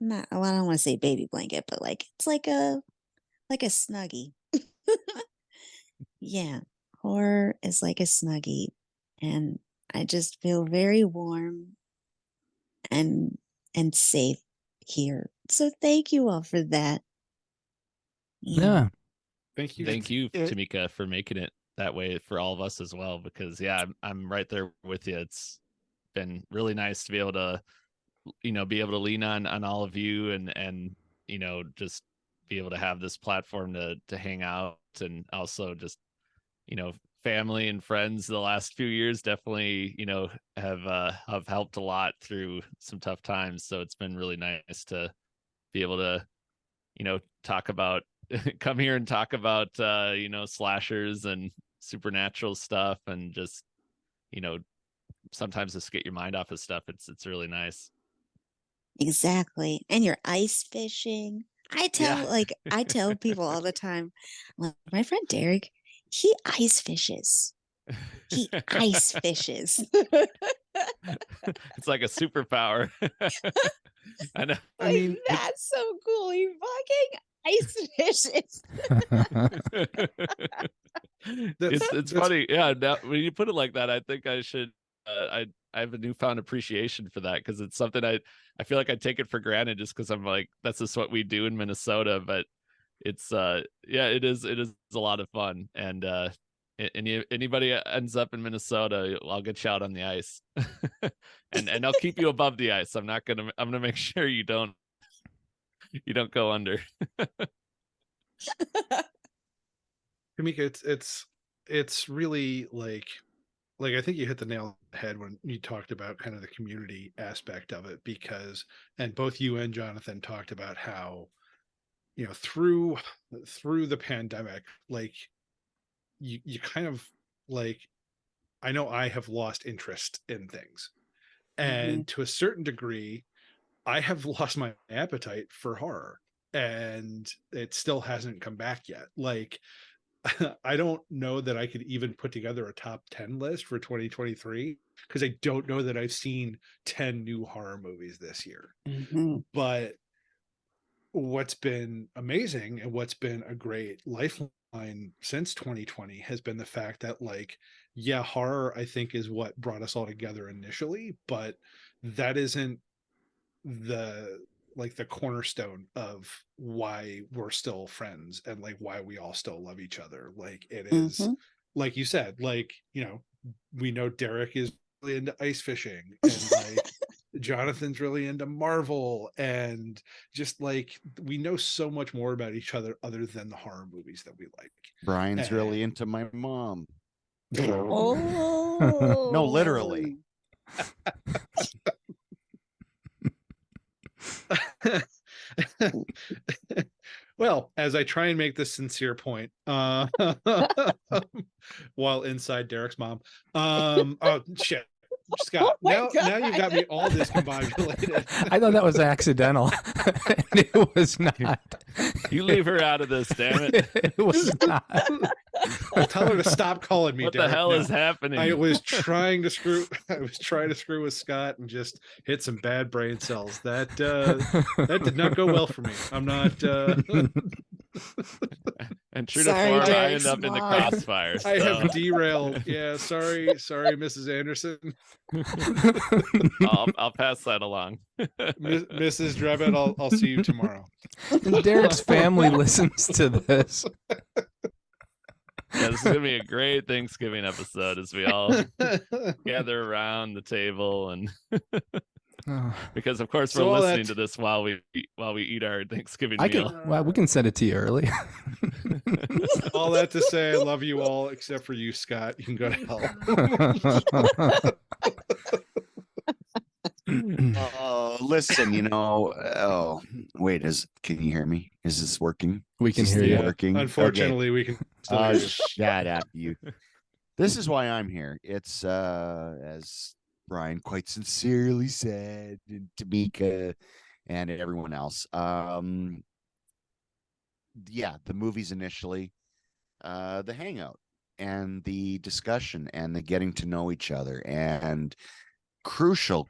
not, well, I don't want to say baby blanket, but like, it's like a snuggie. Yeah. Horror is like a snuggie, and I just feel very warm and safe here. So thank you all for that. Yeah. Thank you. Thank you, Tamika, for making it that way for all of us as well, because I'm right there with you. It's been really nice to be able to to lean on all of you, and just be able to have this platform to hang out, and also just family and friends the last few years definitely have helped a lot through some tough times. So it's been really nice to be able to talk about come here and talk about slashers and supernatural stuff, and just sometimes just get your mind off of stuff. It's really nice. Exactly. And you're ice fishing. I tell people all the time, like, my friend Derek, he ice fishes. He ice fishes. It's like a superpower. I know. I mean, that's so cool. He fucking ice fishes. It's funny. Yeah. Now, when you put it like that, I think I should I have a newfound appreciation for that, because it's something I feel like I take it for granted just because I'm like, that's just what we do in Minnesota. But it's yeah, it is a lot of fun. And anybody ends up in Minnesota, I'll get you out on the ice. and I'll keep you above the ice. I'm gonna make sure you don't go under. Tamika, it's really like I think you hit the nail on the head when you talked about kind of the community aspect of it, because, and both you and Jonathan talked about how, you know, through the pandemic, like you kind of like, I know I have lost interest in things, and to a certain degree I have lost my appetite for horror, and it still hasn't come back yet. Like I don't know that I could even put together a top 10 list for 2023, because I don't know that I've seen 10 new horror movies this year. But what's been amazing and what's been a great lifeline since 2020 has been the fact that, like, yeah, horror I think is what brought us all together initially, but that isn't the cornerstone of why we're still friends and like why we all still love each other. Like, it is like you said, like, you know, we know Derek is really into ice fishing, and like Jonathan's really into Marvel, and just like we know so much more about each other than the horror movies that we like. Brian's really into my mom. Oh No, literally. Well, as I try and make this sincere point, while inside Derek's mom, oh shit, Scott, now you've got me all discombobulated. I thought that was accidental. And it was not. You leave her out of this, damn it. It was not. I'll tell her to stop calling me. What Derek. the hell No. is happening? I was trying to screw with Scott and just hit some bad brain cells. That did not go well for me. I'm not and true to Sorry, form, I Derek's end up in the mom. crossfire. I so have derailed. Yeah, sorry, Mrs. Anderson. I'll pass that along. Mrs. Drebit, I'll see you tomorrow. And Derek's family listens to this. Yeah, this is gonna be a great Thanksgiving episode as we all gather around the table, and because of course So we're all listening that- to this while we eat our Thanksgiving I meal. can. Well, we can send it to you early. All that to say, I love you all except for you, Scott. You can go to hell. Listen, you know. Oh, wait. Can you hear me? Is this working? We can Is this hear thing you. Working? Unfortunately, we can still hear you. Shut up, you. This is why I'm here. It's as Brian quite sincerely said, and Tamika and everyone else. Yeah, the movies initially, the hangout and the discussion and the getting to know each other, and crucial,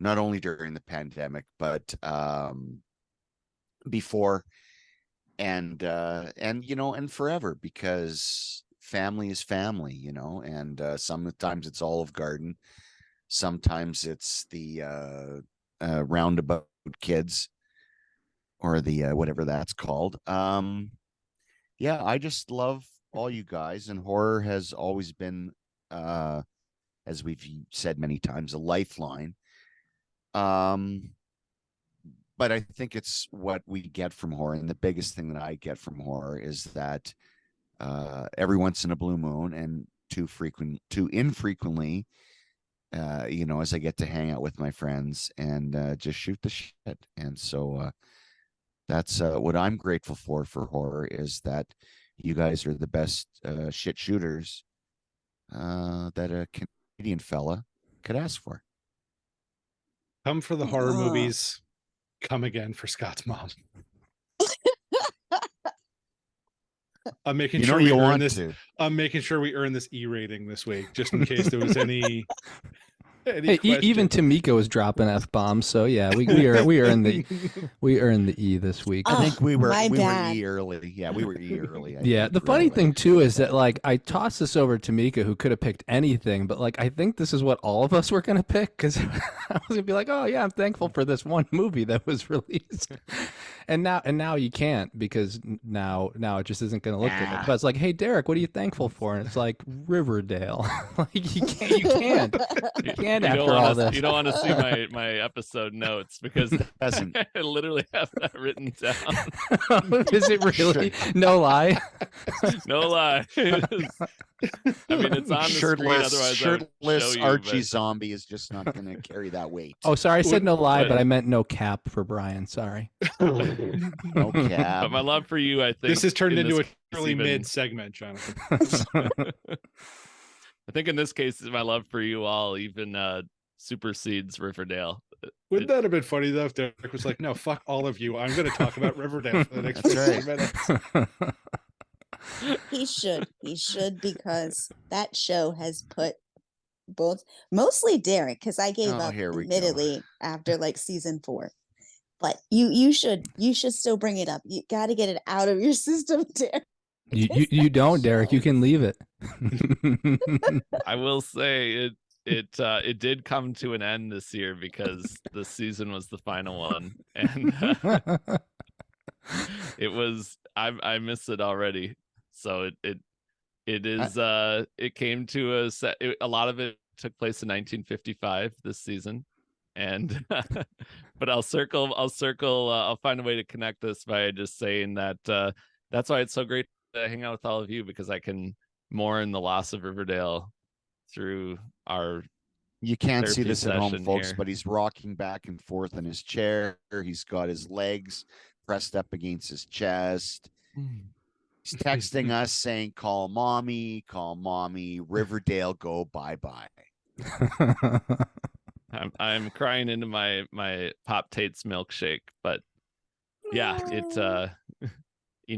not only during the pandemic, but before and you know, and forever, because family is family, you know, and sometimes it's Olive Garden, sometimes it's the roundabout kids, or the whatever that's called. Yeah, I just love all you guys, and horror has always been, as we've said many times, a lifeline. But I think it's what we get from horror, and the biggest thing that I get from horror is that every once in a blue moon, and too infrequently, you know, as I get to hang out with my friends and just shoot the shit. And so that's what I'm grateful for horror, is that you guys are the best shit shooters that a Canadian fella could ask for. Come for the horror movies. Come again for Scott's mom. I'm making sure we earn this. I'm making sure we earn this E rating this week, just in case there was any Hey, even Tamika was dropping f-bombs, so yeah, we are in the E this week. I think we were bad. E early. Yeah, we were E early. Yeah, the funny thing too is that like I tossed this over to Tamika, who could have picked anything, but like I think this is what all of us were gonna pick because I was gonna be like, oh yeah, I'm thankful for this one movie that was released, and now you can't because now it just isn't gonna look good. But it's like, hey Derek, what are you thankful for? And it's like Riverdale. Like you can't after all this. You don't want to see my episode notes because I literally have that written down. Is it really? No lie. No lie. I mean, it's on the screen. Otherwise, shirtless Archie zombie is just not going to carry that weight. Oh, sorry, I said no lie, but I meant no cap for Bryan. Sorry. No cap. But my love for you, I think this has turned into a really even... mid segment, Jonathan. I think in this case, my love for you all even supersedes Riverdale. Wouldn't that have been funny though if Derek was like, "No, fuck all of you. I'm going to talk about Riverdale for the next 15 minutes." He should because that show has put mostly Derek, because I gave up admittedly after like season 4. But you should still bring it up. You got to get it out of your system, Derek. You don't, Derek. You can leave it. I will say it did come to an end this year because the season was the final one, and it was I miss it already. So it is it came to a lot of it took place in 1955 this season, and but I'll find a way to connect this by just saying that that's why it's so great to hang out with all of you, because I can mourn the loss of Riverdale through our You can't see this at home, folks, here. but he's rocking back and forth in his chair. He's got his legs pressed up against his chest. He's texting us saying, call mommy, Riverdale, go bye-bye. I'm crying into my Pop Tate's milkshake, but yeah, it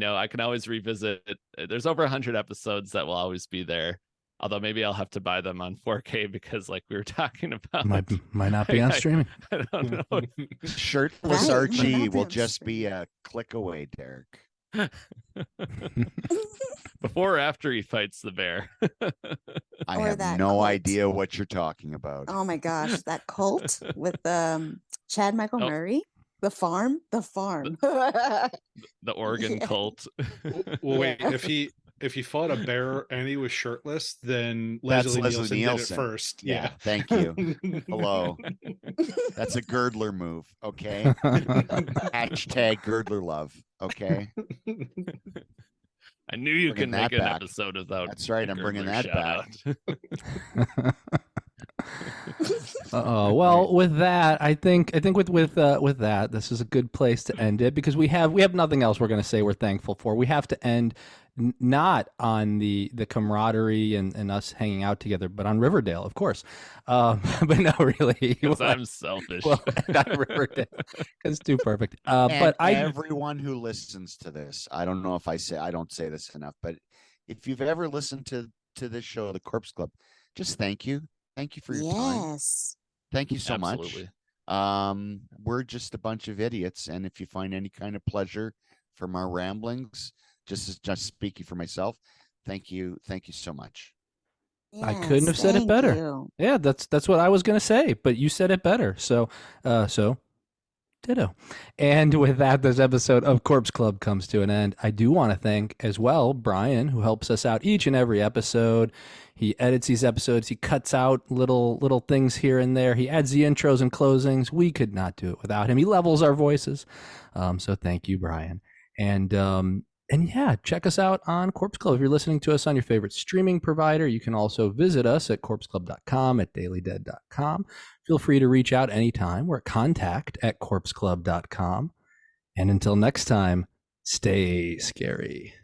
I can always revisit it. There's over 100 episodes that will always be there. Although maybe I'll have to buy them on 4K because, like we were talking about, might not be on streaming. I don't know. Shirtless Archie will just be a click away, Derek. Before or after he fights the bear? I have no idea what you're talking about. Oh my gosh, that cult with Chad Michael Murray. The farm. The Oregon cult. Well, wait, if he fought a bear and he was shirtless, then Leslie Nielsen did it first. Yeah. Thank you. Hello. That's a girdler move. Okay. Hashtag girdler love. Okay. I knew you can make an episode without. That's right. I'm bringing that back. Well, with that, I think with that, this is a good place to end it because we have nothing else we're going to say we're thankful for. We have to end not on the camaraderie and us hanging out together, but on Riverdale, of course. But no, really, I'm selfish. Well, not Riverdale, it's too perfect. But everyone who listens to this, I don't know if I don't say this enough, but if you've ever listened to this show, The Corpse Club, just thank you. Thank you for your time. Thank you so much. We're just a bunch of idiots, and if you find any kind of pleasure from our ramblings, just speaking for myself, thank you so much. Yes, I couldn't have said it better. You. Yeah, that's what I was going to say, but you said it better. So ditto. And with that, this episode of Corpse Club comes to an end. I do want to thank as well Bryan, who helps us out each and every episode. He edits these episodes. He cuts out little things here and there. He adds the intros and closings. We could not do it without him. He levels our voices. So thank you, Bryan. And yeah, check us out on Corpse Club. If you're listening to us on your favorite streaming provider, you can also visit us at corpseclub.com, at dailydead.com. Feel free to reach out anytime. We're at contact@corpseclub.com. And until next time, stay scary.